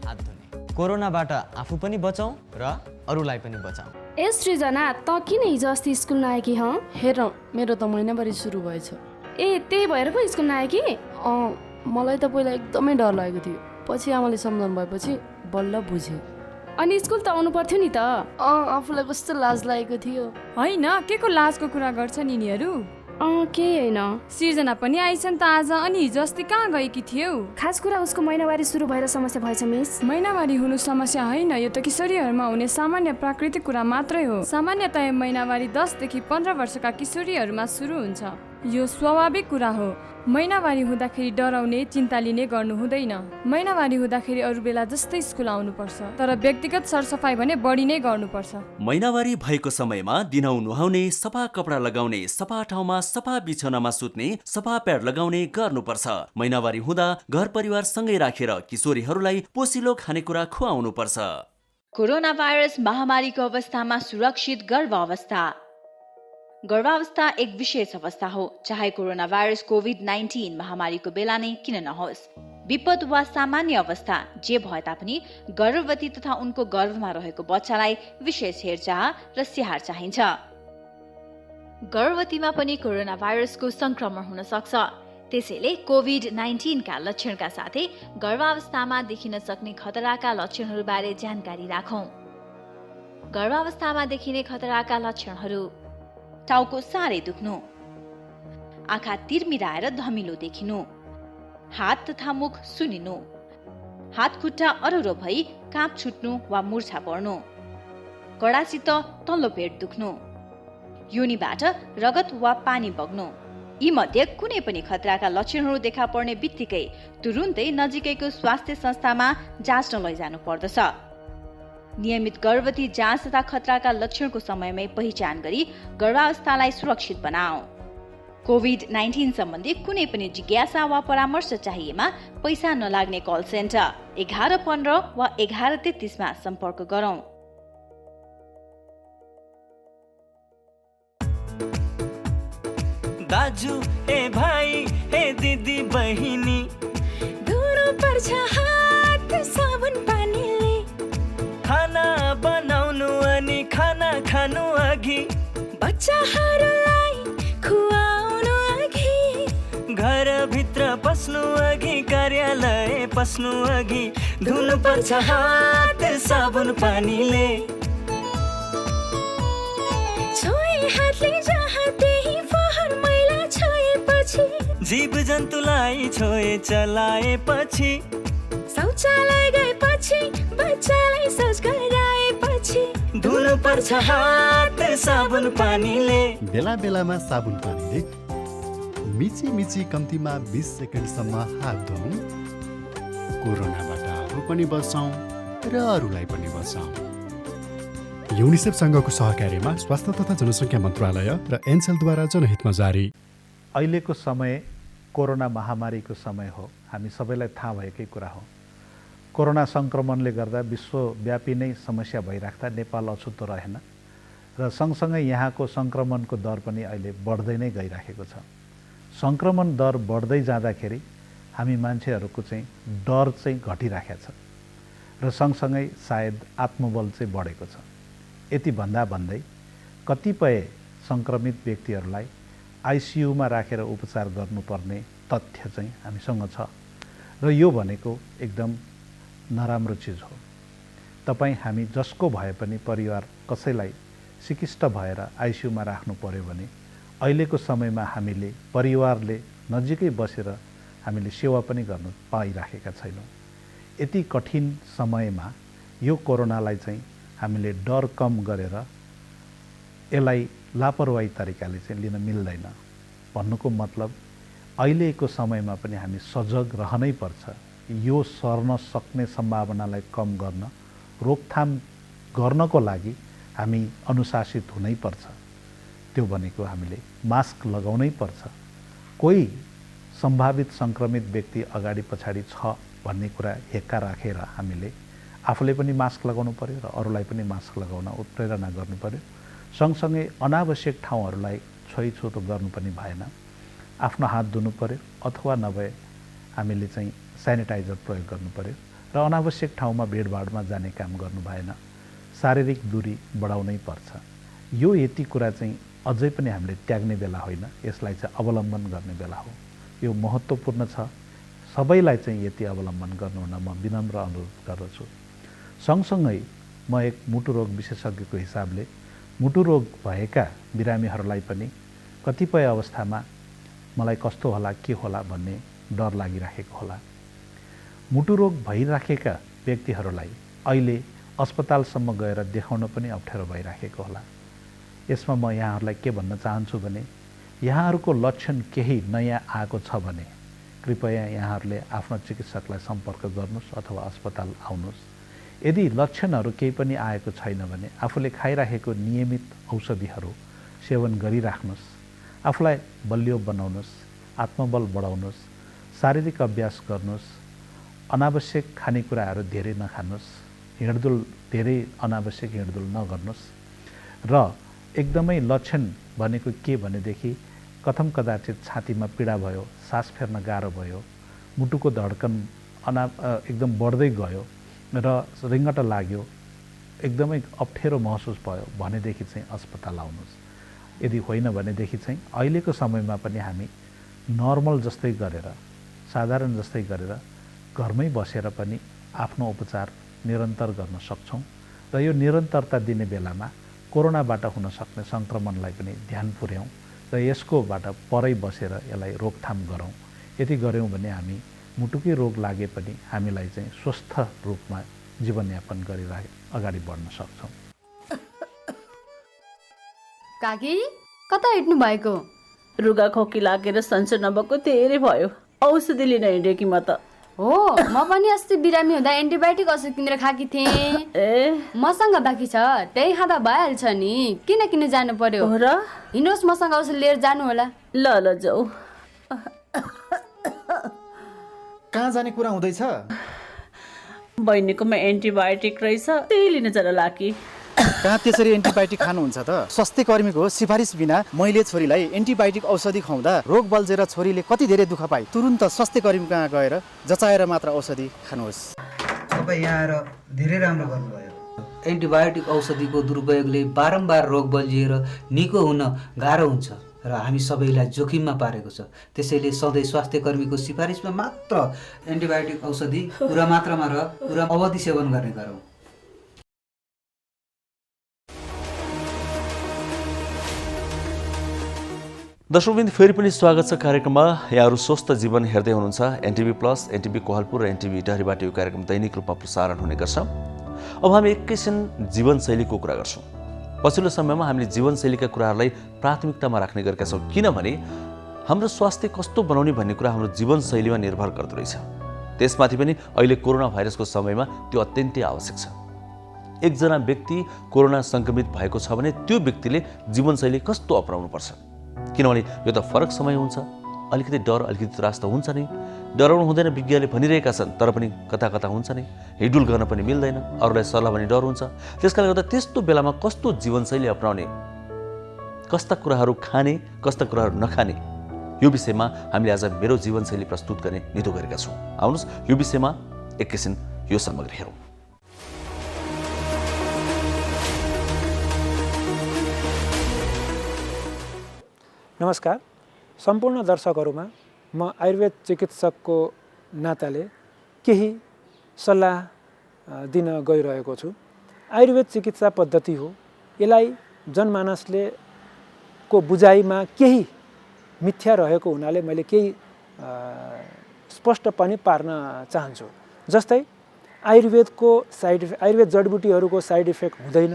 हात धुने। कोरोनाबाट आफू पनि बचाउँ र अरूलाई पनि बचाउँ। ए सृजना, त किन हिजो अस्ति स्कुल नआएकी? हेर, मेरो त महिनाभरि सुरु भएछ। ए, त्यही भएर पो स्कुल नआएकी? मलाई त पहिला एकदमै डर लागेको थियो, पछि आमाले सम्झाउनु भएपछि बल्ल बुझेँ। अनि स्कुल त आउनु पर्थ्यो नि त। आफूलाई कस्तो लाज लागेको थियो। होइन, के को लाजको कुरा गर्छन् यिनीहरू? केही होइन। सिर्जना पनि आइछन् त आज, अनि हिजो अस्ति कहाँ गएकी थियौ? खास कुरा उसको महिनावारी सुरु भएर समस्या भएछ मिस। महिनावारी हुनु समस्या होइन, यो त किशोरीहरूमा हुने सामान्य प्राकृतिक कुरा मात्रै हो। सामान्यतया महिनावारी 10 देखि 15 वर्षका किशोरीहरूमा सुरु हुन्छ। यो स्वाभाविक कुरा हो। महिनावारी हुँदाखेरि डराउने, चिन्ता लिने गर्नु हुँदैन। महिनावारी हुँदाखेरि अरू बेला जस्तै स्कुल आउनुपर्छ, तर व्यक्तिगत सरसफाइ भने बढी नै गर्नुपर्छ। महिनावारी भएको समयमा दिनौ नुहाउने, सफा कपडा लगाउने, सफा ठाउँमा सफा बिछौनामा सुत्ने, सफा प्याड लगाउने गर्नुपर्छ। महिनावारी हुँदा घर परिवार सँगै राखेर किशोरीहरूलाई पोसिलो खानेकुरा खुवाउनुपर्छ। कोरोना भाइरस महामारीको अवस्थामा सुरक्षित गर्भावस्था। गर्भावस्था एक विशेष अवस्था हो, चाहे कोरोना भाइरस कोभिड-19 महामारीको बेला नै किन नहोस्। विपद वा सामान्य अवस्था जे भए तापनि गर्भवती तथा उनको गर्भमा रहेको बच्चालाई विशेष हेरचाह र स्याहार चाहिन्छ। गर्भवतीमा पनि कोरोना भाइरसको संक्रमण हुन सक्छ। त्यसैले कोभिड-19 का लक्षणका साथै गर्भावस्थामा देखिन सक्ने खतराका लक्षणहरूबारे जानकारी राखौं। गर्भावस्थामा देखिने खतराका लक्षणहरू: टाउको साह्रै दुख्नु, आँखा तिरमिराएर धमिलो देखिनु, हात तथा मुख सुनिनु, हात खुट्टा अरुरो भई काँप छुट्नु वा मुर्छा पर्नु, कडासित तल्लो पेट दुख्नु, योनिबाट रगत वा पानी बग्नु। यी मध्ये कुनै पनि खतराका लक्षणहरू देखा पर्ने बित्तिकै तुरुन्तै नजिकैको स्वास्थ्य संस्थामा जाँच्न लैजानु पर्दछ। नियमित गर्भवती जाँच तथा खतराका लक्षणको समयमै पहिचान गरी गर्भावस्थालाई सुरक्षित बनाऊ। कोभिड-19 सम्बन्धी कुनै पनि जिज्ञासा वा परामर्श चाहिएमा पैसा नलाग्ने कल सेन्टर 1115 वा 1133 मा सम्पर्क गरौँ। दाजु ए भाइ ए दिदी बहिनी, धुलो पर्छ हात साबुन पानीले, खाना बनाउनु अनि खाना खानु अघि, बच्चाहरूलाई खुवाउनु अघि, घरभित्र पस्नु अघि, कार्यालय पस्नु अघि, धुनु पर्छ हात साबुन पानीले। छोए हातले जहाँ त्यही फोहोर मैला छोएपछि, जीव जन्तुलाई छोए चलाएपछि, शौचालय गएपछि, बच्चालाई शौच गराएपछि, धुनु पर्छ हात साबुन पानीले। बेला बेलामा साबुन पानीले मिची मिची कम्तीमा 20 सेकेन्डसम्म हात धोऊ। कोरोनाबाट आफू पनि बचाउँ र अरूलाई पनि बचाउँ। युनिसेफसँगको सहकार्यमा स्वास्थ्य तथा जनसङ्ख्या मन्त्रालय र एनसेलद्वारा जनहितमा जारी। अहिलेको समय कोरोना महामारीको समय हो, हामी सबैलाई थाहा भएकै कुरा हो। कोरोना सङ्क्रमणले गर्दा विश्वव्यापी नै समस्या भइराख्दा नेपाल अछुतो रहेन र सँगसँगै यहाँको सङ्क्रमणको दर पनि अहिले बढ्दै नै गइराखेको छ। सङ्क्रमण दर बढ्दै जाँदाखेरि हामी मान्छेहरूको चाहिँ डर चाहिँ घटिराखेको छ र सँगसँगै सायद आत्मबल चाहिँ बढेको छ। यति भन्दा भन्दै कतिपय सङ्क्रमित व्यक्तिहरूलाई आइसियुमा राखेर उपचार गर्नुपर्ने तथ्य चाहिँ हामीसँग छ र यो भनेको एकदम नराम्रो चिज हो। तपाईँ हामी जसको भए पनि परिवार कसैलाई सिकिष्ट भएर आइसियुमा राख्नु पर्यो भने अहिलेको समयमा हामीले परिवारले नजिकै बसेर हामीले सेवा पनि गर्नु पाइराखेका छैनौँ। यति कठिन समयमा यो कोरोनालाई चाहिँ हामीले डर कम गरेर यसलाई लापरवाही तरिकाले चाहिँ लिन मिल्दैन। भन्नुको मतलब अहिलेको समयमा पनि हामी सजग रहनै पर्छ। यो सर्न सक्ने सम्भावनालाई कम गर्न, रोकथाम गर्नको लागि हामी अनुशासित हुनै पर्छ। त्यो भनेको हामीले मास्क लगाउनै पर्छ। कोही सम्भावित सङ्क्रमित व्यक्ति अगाडि पछाडि छ भन्ने कुरा हेक्का राखेर हामीले आफूले पनि मास्क लगाउनु पर्यो र अरूलाई पनि मास्क लगाउन उत्प्रेरणा गर्नु पर्यो। सँगसँगै अनावश्यक ठाउँहरूलाई छोइछोतो गर्नु पनि भएन। आफ्नो हात धुनु पर्यो अथवा नभए हामीले चाहिँ सेनिटाइजर प्रयोग गर्नु पर्यो र अनावश्यक ठाउँमा भिडभाडमा जाने काम गर्नु भएन। शारीरिक दूरी बढाउनै पर्छ। यो यति कुरा चाहिँ अझै पनि हामीले त्याग्ने बेला होइन, यसलाई चाहिँ अवलम्बन गर्ने बेला हो। यो महत्त्वपूर्ण छ। सबैलाई चाहिँ यति अवलम्बन गर्नुहुन म विनम्र अनुरोध गर्दछु। सँगसँगै म एक मुटु रोग विशेषज्ञको हिसाबले मुटु रोग भएका बिरामीहरूलाई पनि कतिपय अवस्थामा मलाई कस्तो होला के होला भन्ने डर लागिराखेको होला। मुटु रोग भइराखेका व्यक्तिहरूलाई अहिले अस्पतालसम्म गएर देखाउन पनि अप्ठ्यारो भइराखेको होला। यसमा म यहाँहरूलाई के भन्न चाहन्छु भने यहाँहरूको लक्षण केही नयाँ आएको छ भने कृपया यहाँहरूले आफ्नो चिकित्सकलाई सम्पर्क गर्नुहोस् अथवा अस्पताल आउनुहोस्। यदि लक्षणहरू केही पनि आएको छैन भने आफूले खाइराखेको नियमित औषधिहरू सेवन गरिराख्नुहोस्। आफूलाई बलियो बनाउनुहोस्, आत्मबल बढाउनुहोस्, शारीरिक अभ्यास गर्नुहोस्, अनावश्यक खानेकुराहरू धेरै नखानुहोस्, हिँडडुल धेरै अनावश्यक हिँडडुल नगर्नुहोस् र एकदमै लक्षण भनेको के भनेदेखि कथम कदाचित छातीमा पीडा भयो, सास फेर्न गाह्रो भयो, मुटुको धड्कन एकदम बढ्दै गयो र रिङ्गट लाग्यो, एकदमै अप्ठ्यारो महसुस भयो भनेदेखि चाहिँ अस्पताल आउनुहोस्। यदि होइन भनेदेखि चाहिँ अहिलेको समयमा पनि हामी नर्मल जस्तै गरेर, साधारण जस्तै गरेर घरमै बसेर पनि आफ्नो उपचार निरन्तर गर्न सक्छौँ र यो निरन्तरता दिने बेलामा कोरोनाबाट हुन सक्ने सङ्क्रमणलाई पनि ध्यान पुर्याउँ र यसकोबाट परै बसेर यसलाई रोकथाम गरौँ। यति गऱ्यौँ भने हामी मुटुकै रोग लागे पनि हामीलाई चाहिँ स्वस्थ रूपमा जीवनयापन गरिरहे अगाडि बढ्न सक्छौँ। काकी कता हिँड्नु भएको? रुगा खोकी लागेर सन्चो नभएको धेरै भयो, औषधि लिन हिँडेँ कि म त। हो, म पनि अस्ति बिरामी हुँदा एन्टिबायोटिक औषधि किनेर खाकी थिएँ। मसँग बाँकी छ, त्यही खाँदा भइहाल्छ नि, किन किन जानु पर्यो र? हिँड्नुहोस्, मसँग औषधि लिएर जानु होला। ल ल जाऊ। कहाँ जाने कुरा हुँदैछ? बहिनीकोमा एन्टिबायोटिक रहेछ, त्यही लिन जान लागी। कहाँ त्यसरी एन्टिबायोटिक खानुहुन्छ त? स्वास्थ्य कर्मीको सिफारिस बिना मैले छोरीलाई एन्टिबायोटिक औषधि खुवाउँदा रोग बल्झेर छोरीले कति धेरै दुःख पाए। तुरुन्त स्वास्थ्य कर्मी कहाँ गएर जचाएर मात्र औषधि खानुहोस्। तपाईँ यहाँ आएर धेरै राम्रो गर्नुभयो। एन्टिबायोटिक औषधिको दुरुपयोगले बारम्बार रोग बल्झिएर निको हुन गाह्रो हुन्छ र हामी सबैलाई जोखिममा पारेको छ। त्यसैले सधैँ स्वास्थ्य कर्मीको सिफारिसमा मात्र एन्टिबायोटिक औषधि पुरा मात्रामा र पुरा अवधि सेवन गर्ने गरौँ। दर्शकवृन्द, फेरि पनि स्वागत छ कार्यक्रममा। यहाँहरू स्वस्थ जीवन हेर्दै हुनुहुन्छ। एनटिभी प्लस, एनटिभी कोहलपुर र एनटिभी इटहरीबाट यो कार्यक्रम दैनिक रूपमा प्रसारण हुने गर्छ। अब हामी एकैछिन जीवनशैलीको कुरा गर्छौँ। पछिल्लो समयमा हामीले जीवनशैलीका कुराहरूलाई प्राथमिकतामा राख्ने गरेका छौँ, किनभने हाम्रो स्वास्थ्य कस्तो बनाउने भन्ने कुरा हाम्रो जीवनशैलीमा निर्भर गर्दो रहेछ। त्यसमाथि पनि अहिले कोरोना भाइरसको समयमा त्यो अत्यन्तै आवश्यक छ। एकजना व्यक्ति कोरोना सङ्क्रमित भएको छ भने त्यो व्यक्तिले जीवनशैली कस्तो अपनाउनुपर्छ, किनभने यो त फरक समय हुन्छ। अलिकति डर, अलिकति त्रास त हुन्छ नै। डराउनु हुँदैन, विज्ञानले भनिरहेका छन्, तर पनि कता कता हुन्छ नै। हिडुल गर्न पनि मिल्दैन, अरूलाई सल्लाह भने डर हुन्छ। त्यसकारणले गर्दा त्यस्तो बेलामा कस्तो जीवनशैली अपनाउने, कस्ता कुराहरू खाने, कस्ता कुराहरू नखाने, यो विषयमा हामीले आज मेरो जीवनशैली प्रस्तुत गर्ने निधो गरेका छौँ। आउनुहोस् यो विषयमा एकैछिन यो सामग्री हेरौँ। नमस्कार सम्पूर्ण दर्शकहरूमा, म आयुर्वेद चिकित्सकको नाताले केही सल्लाह दिन गइरहेको छु। आयुर्वेद चिकित्सा पद्धति हो, यसलाई जनमानसले को बुझाइमा केही मिथ्या रहेको हुनाले मैले केही स्पष्ट पनि पार्न चाहन्छु। जस्तै आयुर्वेद जडीबुटीहरूको साइड इफेक्ट हुँदैन,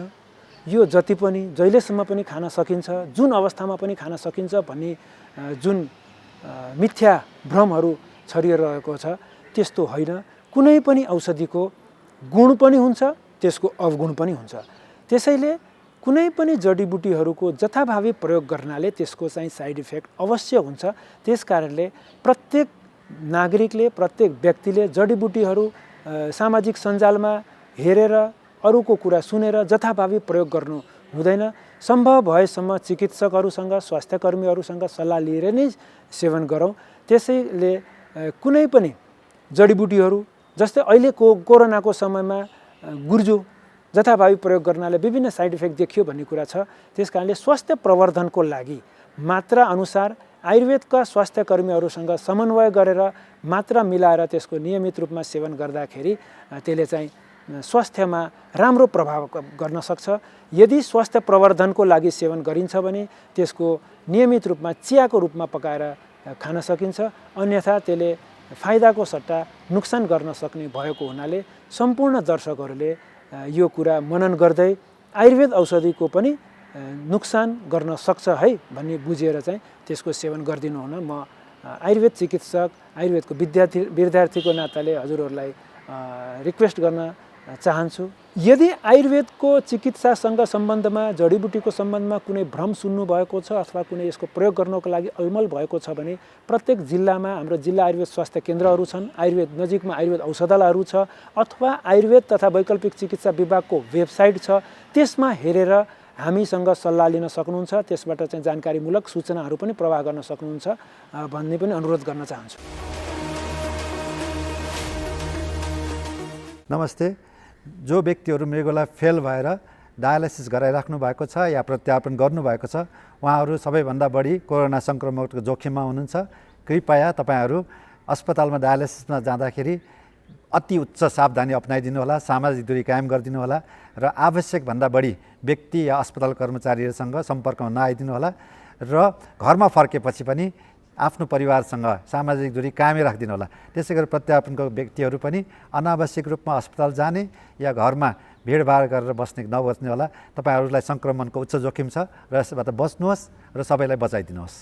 यो जति पनि जहिलेसम्म पनि खान सकिन्छ, जुन अवस्थामा पनि खान सकिन्छ भन्ने जुन मिथ्या भ्रमहरू छरिरहेको छ, त्यस्तो होइन। कुनै पनि औषधिको गुण पनि हुन्छ, त्यसको अवगुण पनि हुन्छ। त्यसैले कुनै पनि जडीबुटीहरूको जथाभावी प्रयोग गर्नाले त्यसको चाहिँ साइड इफेक्ट अवश्य हुन्छ। त्यसकारणले प्रत्येक नागरिकले, प्रत्येक व्यक्तिले जडीबुटीहरू सामाजिक सञ्जालमा हेरेर, अरूको कुरा सुनेर जथाभावी प्रयोग गर्नु हुँदैन। सम्भव भएसम्म चिकित्सकहरूसँग, स्वास्थ्यकर्मीहरूसँग सल्लाह लिएर नै सेवन गरौँ। त्यसैले कुनै पनि जडीबुटीहरू, जस्तै अहिले कोरोनाको समयमा गुर्जो जथाभावी प्रयोग गर्नाले विभिन्न साइड इफेक्ट देखियो भन्ने कुरा छ। त्यसकारणले स्वास्थ्य प्रवर्धनको लागि मात्रा अनुसार आयुर्वेदका स्वास्थ्यकर्मीहरूसँग समन्वय गरेर मात्रा मिलाएर त्यसको नियमित रूपमा सेवन गर्दाखेरि त्यसले चाहिँ स्वास्थ्यमा राम्रो प्रभाव गर्न सक्छ। यदि स्वास्थ्य प्रवर्धनको लागि सेवन गरिन्छ भने त्यसको नियमित रूपमा चियाको रूपमा पकाएर खान सकिन्छ, अन्यथा त्यसले फाइदाको सट्टा नोक्सान गर्न सक्ने भएको हुनाले सम्पूर्ण दर्शकहरूले यो कुरा मनन गर्दै आयुर्वेद औषधिको पनि नोक्सान गर्न सक्छ है भन्ने बुझेर चाहिँ त्यसको सेवन गरिदिनु हुन म आयुर्वेद चिकित्सक, आयुर्वेदको विद्यार्थीको नाताले हजुरहरूलाई रिक्वेस्ट गर्न चाहन्छु। यदि आयुर्वेदको चिकित्सासँग सम्बन्धमा, जडीबुटीको सम्बन्धमा कुनै भ्रम सुन्नुभएको छ अथवा कुनै यसको प्रयोग गर्नको लागि अलमल भएको छ भने प्रत्येक जिल्लामा हाम्रो जिल्ला आयुर्वेद स्वास्थ्य केन्द्रहरू छन्, आयुर्वेद नजिकमा आयुर्वेद औषधालयहरू छ, अथवा आयुर्वेद तथा वैकल्पिक चिकित्सा विभागको वेबसाइट छ, त्यसमा हेरेर हामीसँग सल्लाह लिन सक्नुहुन्छ। त्यसबाट चाहिँ जानकारीमूलक सूचनाहरू पनि प्रवाह गर्न सक्नुहुन्छ भन्ने पनि अनुरोध गर्न चाहन्छु। नमस्ते। जो व्यक्तिहरू मृगौला फेल भएर डायलाइसिस गराइराख्नु भएको छ या प्रत्यारोपण गर्नुभएको छ उहाँहरू सबैभन्दा बढी कोरोना सङ्क्रमणको जोखिममा हुनुहुन्छ। कृपया तपाईँहरू अस्पतालमा डायलाइसिसमा जाँदाखेरि अति उच्च सावधानी अपनाइदिनु होला, सामाजिक दूरी कायम गरिदिनु होला र आवश्यकभन्दा बढी व्यक्ति या अस्पताल कर्मचारीहरूसँग सम्पर्कमा नआइदिनु होला र घरमा फर्केपछि पनि आफ्नो परिवारसँग सामाजिक दूरी कायमै राखिदिनु होला। त्यसै गरी प्रत्यारोपणको व्यक्तिहरू पनि अनावश्यक रूपमा अस्पताल जाने या घरमा भिडभाड गरेर नबस्ने होला। तपाईँहरूलाई सङ्क्रमणको उच्च जोखिम छ र यसबाट बच्नुहोस् र सबैलाई बचाइदिनुहोस्।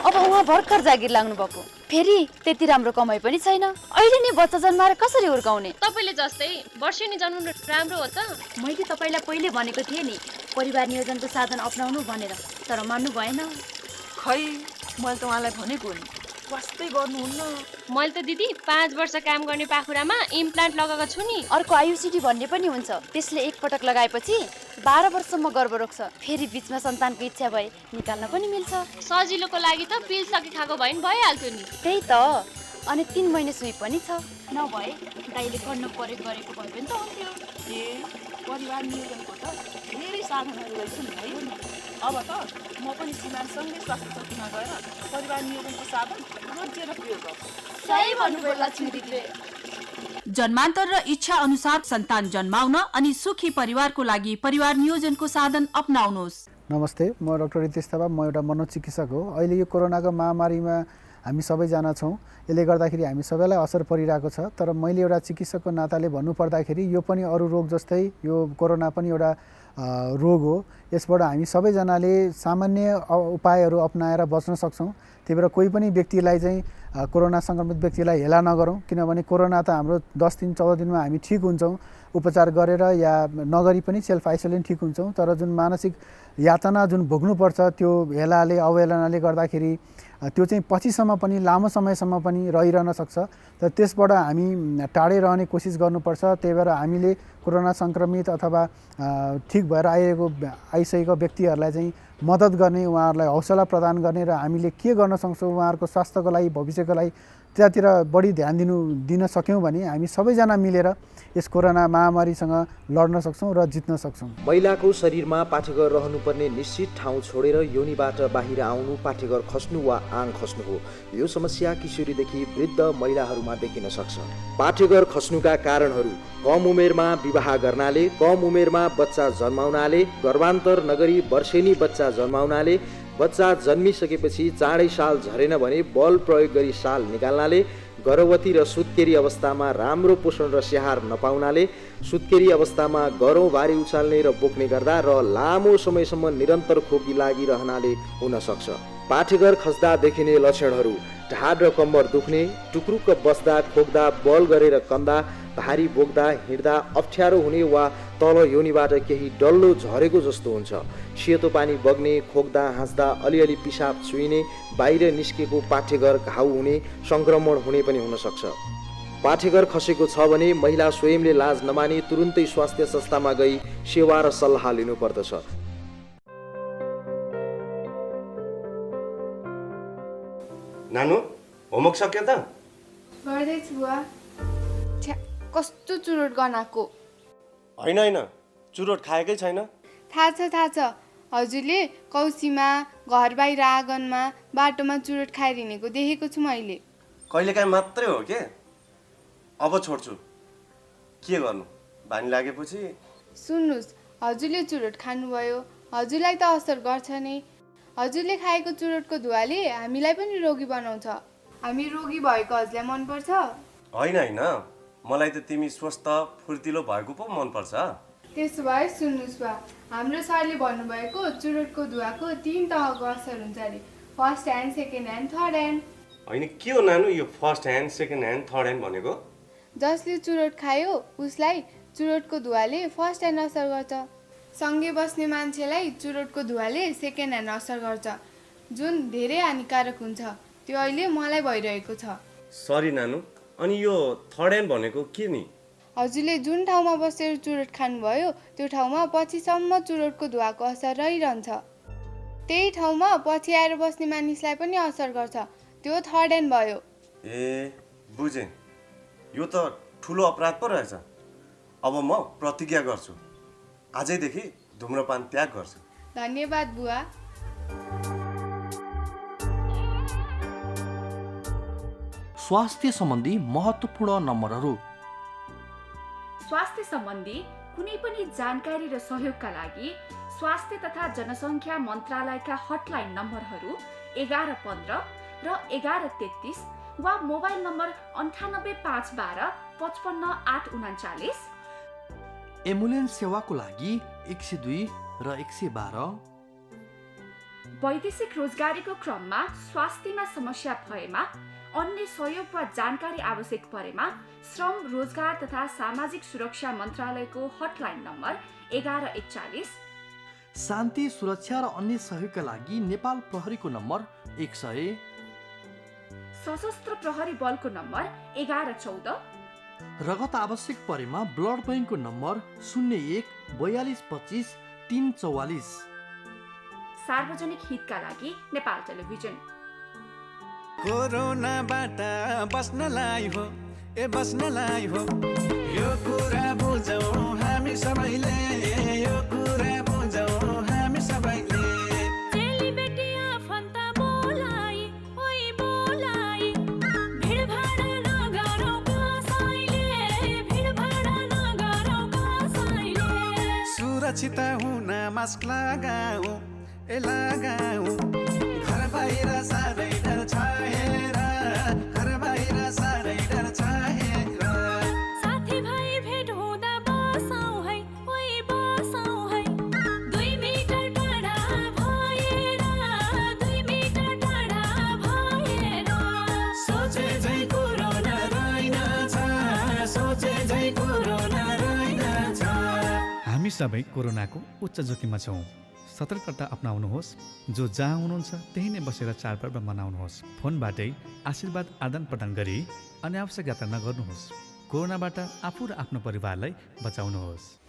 अब उहाँ भर्खर जागिर लाग्नु भएको, फेरि त्यति राम्रो कमाइ पनि छैन। अहिले नै बच्चा जन्माएर कसरी हुर्काउने? तपाईँले जस्तै वर्षेनी जन्मनु राम्रो हो त? मैले तपाईँलाई पहिले भनेको थिएँ नि परिवार नियोजनको साधन अपनाउनु भनेर, तर मान्नु भएन। खै मैले त उहाँलाई भनेको नि, वास्तै गर्नुहुन्न। मैले त दिदी 5 वर्ष काम गर्ने पाखुरामा इम्प्लान्ट लगाएको छु नि। अर्को आयुसिटी भन्ने पनि हुन्छ, त्यसले एकपटक लगाएपछि 12 वर्षसम्म गर्भ रोक्छ। फेरि बिचमा सन्तानको इच्छा भए निकाल्न पनि मिल्छ। सजिलोको लागि त पिल सकी खाएको भए नि भइहाल्थ्यो नि। त्यही त। अनि 3 महिने सुई पनि छ। नभए दाइले गर्न परेको गरेको भए पनि त हुन्थ्यो। परिवार नियोजनको त धेरै साधनहरू रहेछन् है। अब त म पनि श्रीमानसँगै स्वास्थ्य चौकीमा गएर परिवार नियोजनको साधन रोजेर प्रयोग गर्छु। सही भन्नुभयो लक्ष्मी दिदीले। जन्मान्तर र इच्छा अनुसार सन्तान जन्माउन अनि सुखी परिवारको लागि परिवार नियोजनको साधन अपनाउनुहोस्। नमस्ते, म डाक्टर रितेश थापा, म एउटा मनोचिकित्सक हो। अहिले यो कोरोनाको महामारीमा हामी सबैजना छौँ, यसले गर्दाखेरि हामी सबैलाई असर परिरहेको छ। तर मैले एउटा चिकित्सकको नाताले भन्नुपर्दाखेरि यो पनि अरू रोग जस्तै यो कोरोना पनि एउटा रोग हो। यसबाट हामी सबैजनाले सामान्य उपायहरू अपनाएर बच्न सक्छौँ। त्यही भएर कोही पनि व्यक्तिलाई चाहिँ कोरोना सङ्क्रमित व्यक्तिलाई हेला नगरौँ, किनभने कोरोना त हाम्रो 10 दिन 14 दिनमा हामी ठिक हुन्छौँ, उपचार गरेर या नगरी पनि सेल्फ आइसोलेसन ठिक हुन्छौँ। तर जुन मानसिक यातना जुन भोग्नुपर्छ त्यो हेलाले अवहेलनाले गर्दाखेरि त्यो चाहिँ पछिसम्म पनि लामो समयसम्म पनि रहिरहन सक्छ। तर त्यसबाट हामी टाढै रहने कोसिस गर्नुपर्छ। त्यही भएर हामीले कोरोना सङ्क्रमित अथवा ठिक भएर आइसकेको व्यक्तिहरूलाई चाहिँ मद्दत गर्ने, उहाँहरूलाई हौसला प्रदान गर्ने र हामीले के गर्न सक्छौँ उहाँहरूको स्वास्थ्यको लागि, भविष्यको लागि त्यतातिर बढी ध्यान दिन सक्यौँ भने हामी सबैजना मिलेर यस कोरोना महामारीसँग लड्न सक्छौँ र जित्न सक्छौँ। महिलाको शरीरमा पाठेघर रहनुपर्ने निश्चित ठाउँ छोडेर योनिबाट बाहिर आउनु, पाठेघर खस्नु वा आङ खस्नु हो। यो समस्या किशोरीदेखि वृद्ध महिलाहरूमा देखिन सक्छ। पाठेघर खस्नुका कारणहरू कम उमेरमा विवाह गर्नाले, कम उमेरमा बच्चा जन्माउनाले, गर्भान्तर नगरी वर्षेनी बच्चा जन्माउनाले, बच्चा जन्मिसकेपछि चाँडै साल झरेन भने बल प्रयोग गरी साल निकाल्नाले, गर्भवती र सुत्केरी अवस्थामा राम्रो पोषण र स्याहार नपाउनाले, सुत्केरी अवस्थामा गह्रौँ भारी उचाल्ने र बोक्ने गर्दा र लामो समयसम्म निरन्तर खोकी लागिरहनाले हुन सक्छ। पाठेघर खस्दा देखिने लक्षणहरू: ढाड र कम्बर दुख्ने, टुक्रुक्क बस्दा, खोक्दा, बल गरेर कन्दा, भारी बोक्दा, हिँड्दा अप्ठ्यारो हुने वा तल योनिबाट केही डल्लो झरेको जस्तो हुन्छ, सेतो पानी बग्ने, खोक्दा हाँस्दा अलिअलि पिसाब चुइने, बाहिर निस्केको पाठेघर घाउ हुने, सङ्क्रमण हुने पनि हुन सक्छ। पाठेघर खसेको छ भने महिला स्वयंले लाज नमानी तुरुन्तै स्वास्थ्य संस्थामा गई सेवा र सल्लाह लिनुपर्दछ। नानु, होमवर्क सक्यो त? गर्दैछु बुवा। कस्तो चुरोट गनाएको? होइन, चुरोट खाएकै छैन। थाहा छ। हजुरले कौसीमा घर बाहिर आँगनमा बाटोमा चुरोट खाएर हिँडेको देखेको छु मैले। कहिलेकाहीँ मात्रै हो के, अब छोड्छु। के गर्नु, बानी लागेपछि। सुन्नुहोस्, हजुरले चुरोट खानुभयो, हजुरलाई त असर गर्छ नै। हजुरले खाएको चुरोटको धुवाले हामीलाई पनि रोगी बनाउँछ। हामी रोगी भएको हजुरलाई मनपर्छ? होइन होइन, मलाई त तिमी स्वस्थ फुर्तिलो भएको पो मनपर्छ। त्यसो भए सुन्नुहोस् बा, हाम्रो सरले भन्नुभएको चुरोटको धुवाको 3 तहको असर हुन्छ अरे, first hand, second hand, third hand. होइन के हो नानु यो first hand, second hand, third hand भनेको? जसले चुरोट खायो उसलाई चुरोटको धुवाले फर्स्ट ह्यान्ड असर गर्छ, सँगै बस्ने मान्छेलाई चुरोटको धुवाले सेकेन्ड ह्यान्ड असर गर्छ, जुन धेरै हानिकारक हुन्छ। त्यो अहिले मलाई भइरहेको छ। सरी नानु, अनि यो थर्ड ह्यान्ड भनेको के नि? हजुरले जुन ठाउँमा बसेर चुरोट खानुभयो त्यो ठाउँमा पछिसम्म चुरोटको धुवाको असर रहिरहन्छ। त्यही ठाउँमा पछि आएर बस्ने मानिसलाई पनि असर गर्छ, त्यो थर्ड ह्यान्ड भयो। ए बुझेँ, यो त ठुलो अपराध पो रहेछ। अब म प्रतिज्ञा गर्छु, आजैदेखि धुम्रपान त्याग गर्छु। धन्यवाद बुवा। स्वास्थ्य सम्बन्धी महत्त्वपूर्ण नम्बरहरू। स्वास्थ्य सम्बन्धी कुनै पनि जानकारी र सहयोगका लागि स्वास्थ्य तथा जनसङ्ख्या मन्त्रालयका हटलाइन नम्बरहरू 1115 र 1133 वा मोबाइल नम्बर 98512 55839। एम्बुलेन्स सेवाको लागि 102 र 112। वैदेशिक रोजगारीको क्रममा स्वास्थ्यमा समस्या भएमा, अन्य सहयोग वा जानकारी आवश्यक परेमा श्रम, रोजगार तथा सामाजिक सुरक्षा मन्त्रालयको हटलाइन नम्बर 1141। शान्ति, सुरक्षा र अन्य सहयोगका लागि नेपाल प्रहरीको नम्बर 100। सशस्त्र प्रहरी बलको नम्बर 1114। रगत आवश्यक परेमा ब्लड बैंकको नम्बर 01 42 25 344। सार्वजनिक हितका लागि नेपाल टेलिभिजन। कोरोनाबाट बस्नलाई हो, बस्नलाई हो, यो कुरा बुझौँ हामी सबैले, यो कुरा बुझौँ हामी सबैले। चेलीबेटी आफन्त बोलाइ, ओइ बोलाइ, भिडभाड नगरौँ कसैले, भिडभाड नगरौँ कसैले। सुरक्षित हुन मास्क लगाऊ, लगाऊ, घर बाहिर साह्रै डर छ हेर, घर बाहिर साह्रै डर छ हेर। साथीभाइ भेट हुँदा बसौँ है, ओइ बसौँ है, 2 मिटर टाढा भएर, 2 मिटर टाढा भएर। सोचे झै कोरोना रहेनछ, सोचे झै कोरोना रहेनछ। हामी सबै कोरोनाको उच्च जोखिममा छौँ। सतर्कता अपनाउनुहोस्। जो जहाँ हुनुहुन्छ त्यही नै बसेर चाडपर्व मनाउनुहोस्। फोनबाटै आशीर्वाद आदान प्रदान गरी अनावश्यक यात्रा नगर्नुहोस्। कोरोनाबाट आफू र आफ्नो परिवारलाई बचाउनुहोस्।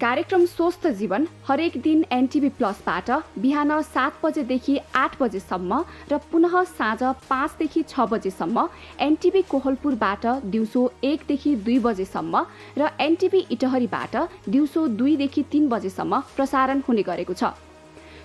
कार्यक्रम स्वस्थ जीवन हरेक दिन एनटिभी प्लसबाट बिहान 7 बजेदेखि 8 बजेसम्म र पुनः साँझ 5 देखि 6 बजेसम्म, एनटिभी कोहलपुरबाट दिउँसो 1 देखि 2 बजेसम्म र एनटिभी इटहरीबाट दिउँसो 2 देखि 3 बजेसम्म प्रसारण हुने गरेको छ।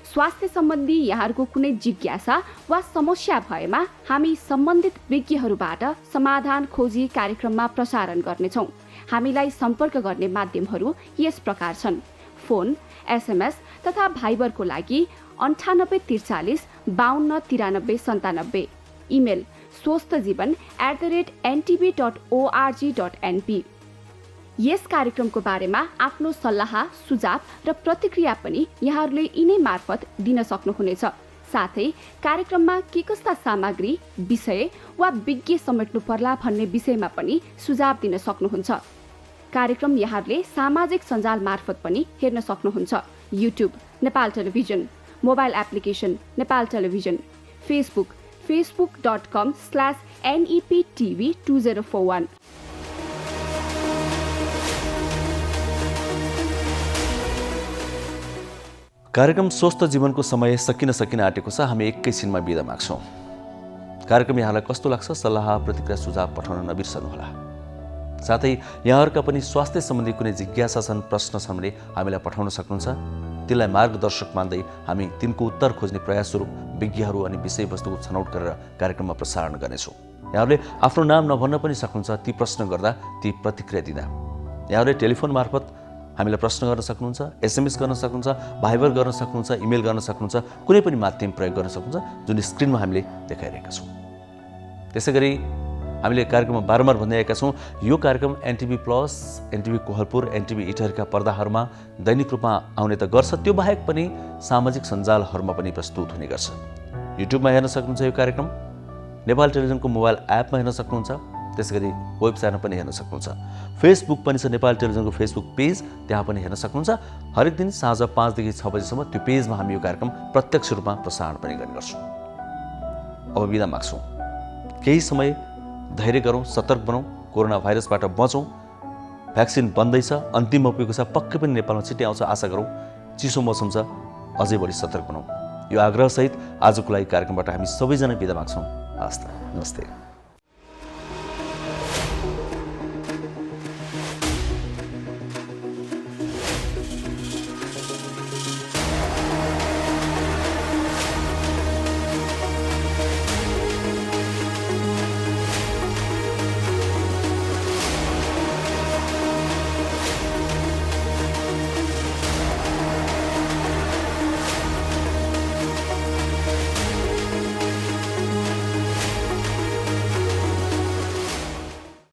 स्वास्थ्य सम्बन्धी यहाँहरूको कुनै जिज्ञासा वा समस्या भएमा हामी सम्बन्धित विज्ञहरूबाट समाधान खोजी कार्यक्रममा प्रसारण गर्नेछौँ। हामीलाई सम्पर्क गर्ने माध्यमहरू यस प्रकार छन्: फोन, एसएमएस तथा भाइबरको लागि 9843 52 93 97, इमेल swasthjivan@ntv.org.np। यस कार्यक्रमको बारेमा आफ्नो सल्लाह, सुझाव र प्रतिक्रिया पनि यहाँहरूले यिनै मार्फत दिन सक्नुहुनेछ। साथै कार्यक्रममा के कस्ता सामग्री, विषय वा विज्ञ समेट्नु पर्ला भन्ने विषयमा पनि सुझाव दिन सक्नुहुन्छ। कार्यक्रम यहाँहरूले सामाजिक सञ्जाल मार्फत पनि हेर्न सक्नुहुन्छ। YouTube Nepal television, mobile application Nepal television, Facebook facebook.com/neptv2041। कार्यक्रम स्वस्थ जीवनको समय सकिन आँटेको छ। हामी एकैछिनमा बिदा माग्छौँ। कार्यक्रम यहाँलाई कस्तो लाग्छ? सल्लाह, प्रतिक्रिया, सुझाव पठाउन नबिर्सनुहोला। साथै यहाँहरूका पनि स्वास्थ्य सम्बन्धी कुनै जिज्ञासा छन्, प्रश्न छन् भने हामीलाई पठाउन सक्नुहुन्छ। तिनलाई मार्गदर्शक मान्दै हामी तिनको उत्तर खोज्ने प्रयास स्वरूप विज्ञहरू अनि विषयवस्तुको छनौट गरेर कार्यक्रममा प्रसारण गर्नेछौँ। यहाँहरूले आफ्नो नाम नभन्न पनि सक्नुहुन्छ ती प्रश्न गर्दा, ती प्रतिक्रिया दिँदा। यहाँहरूले टेलिफोन मार्फत हामीलाई प्रश्न गर्न सक्नुहुन्छ, SMS गर्न सक्नुहुन्छ, भाइबर गर्न सक्नुहुन्छ, इमेल गर्न सक्नुहुन्छ, कुनै पनि माध्यम प्रयोग गर्न सक्नुहुन्छ जुन स्क्रिनमा हामीले देखाइरहेका छौँ। त्यसै गरी हामीले कार्यक्रममा बारम्बार भन्दै आएका छौँ, यो कार्यक्रम NTV plus, NTV Kohalpur, NTV इटहरीका पर्दाहरूमा दैनिक रूपमा आउने त गर्छ, त्यो बाहेक पनि सामाजिक सञ्जालहरूमा पनि प्रस्तुत हुने गर्छ। युट्युबमा हेर्न सक्नुहुन्छ यो कार्यक्रम, नेपाल टेलिभिजनको मोबाइल एपमा हेर्न सक्नुहुन्छ, त्यसै गरी वेबसाइटमा पनि हेर्न सक्नुहुन्छ। फेसबुक पनि छ, नेपाल टेलिभिजनको फेसबुक पेज, त्यहाँ पनि हेर्न सक्नुहुन्छ। हरेक दिन साँझ 5 देखि 6 बजीसम्म त्यो पेजमा हामी यो कार्यक्रम प्रत्यक्ष रूपमा प्रसारण पनि गर्ने गर्छौँ। अब बिदा माग्छौँ। केही समय धैर्य गरौँ, सतर्क बनौँ, कोरोना भाइरसबाट बचौँ। भ्याक्सिन बन्दैछ, अन्तिममा पुगेको छ, पक्कै पनि नेपालमा छिट्टै आउँछ, आशा गरौँ। चिसो मौसम छ, अझै बढी सतर्क बनौँ। यो आग्रहसहित आजको लागि कार्यक्रमबाट हामी सबैजना बिदा माग्छौँ। हस्त, नमस्ते।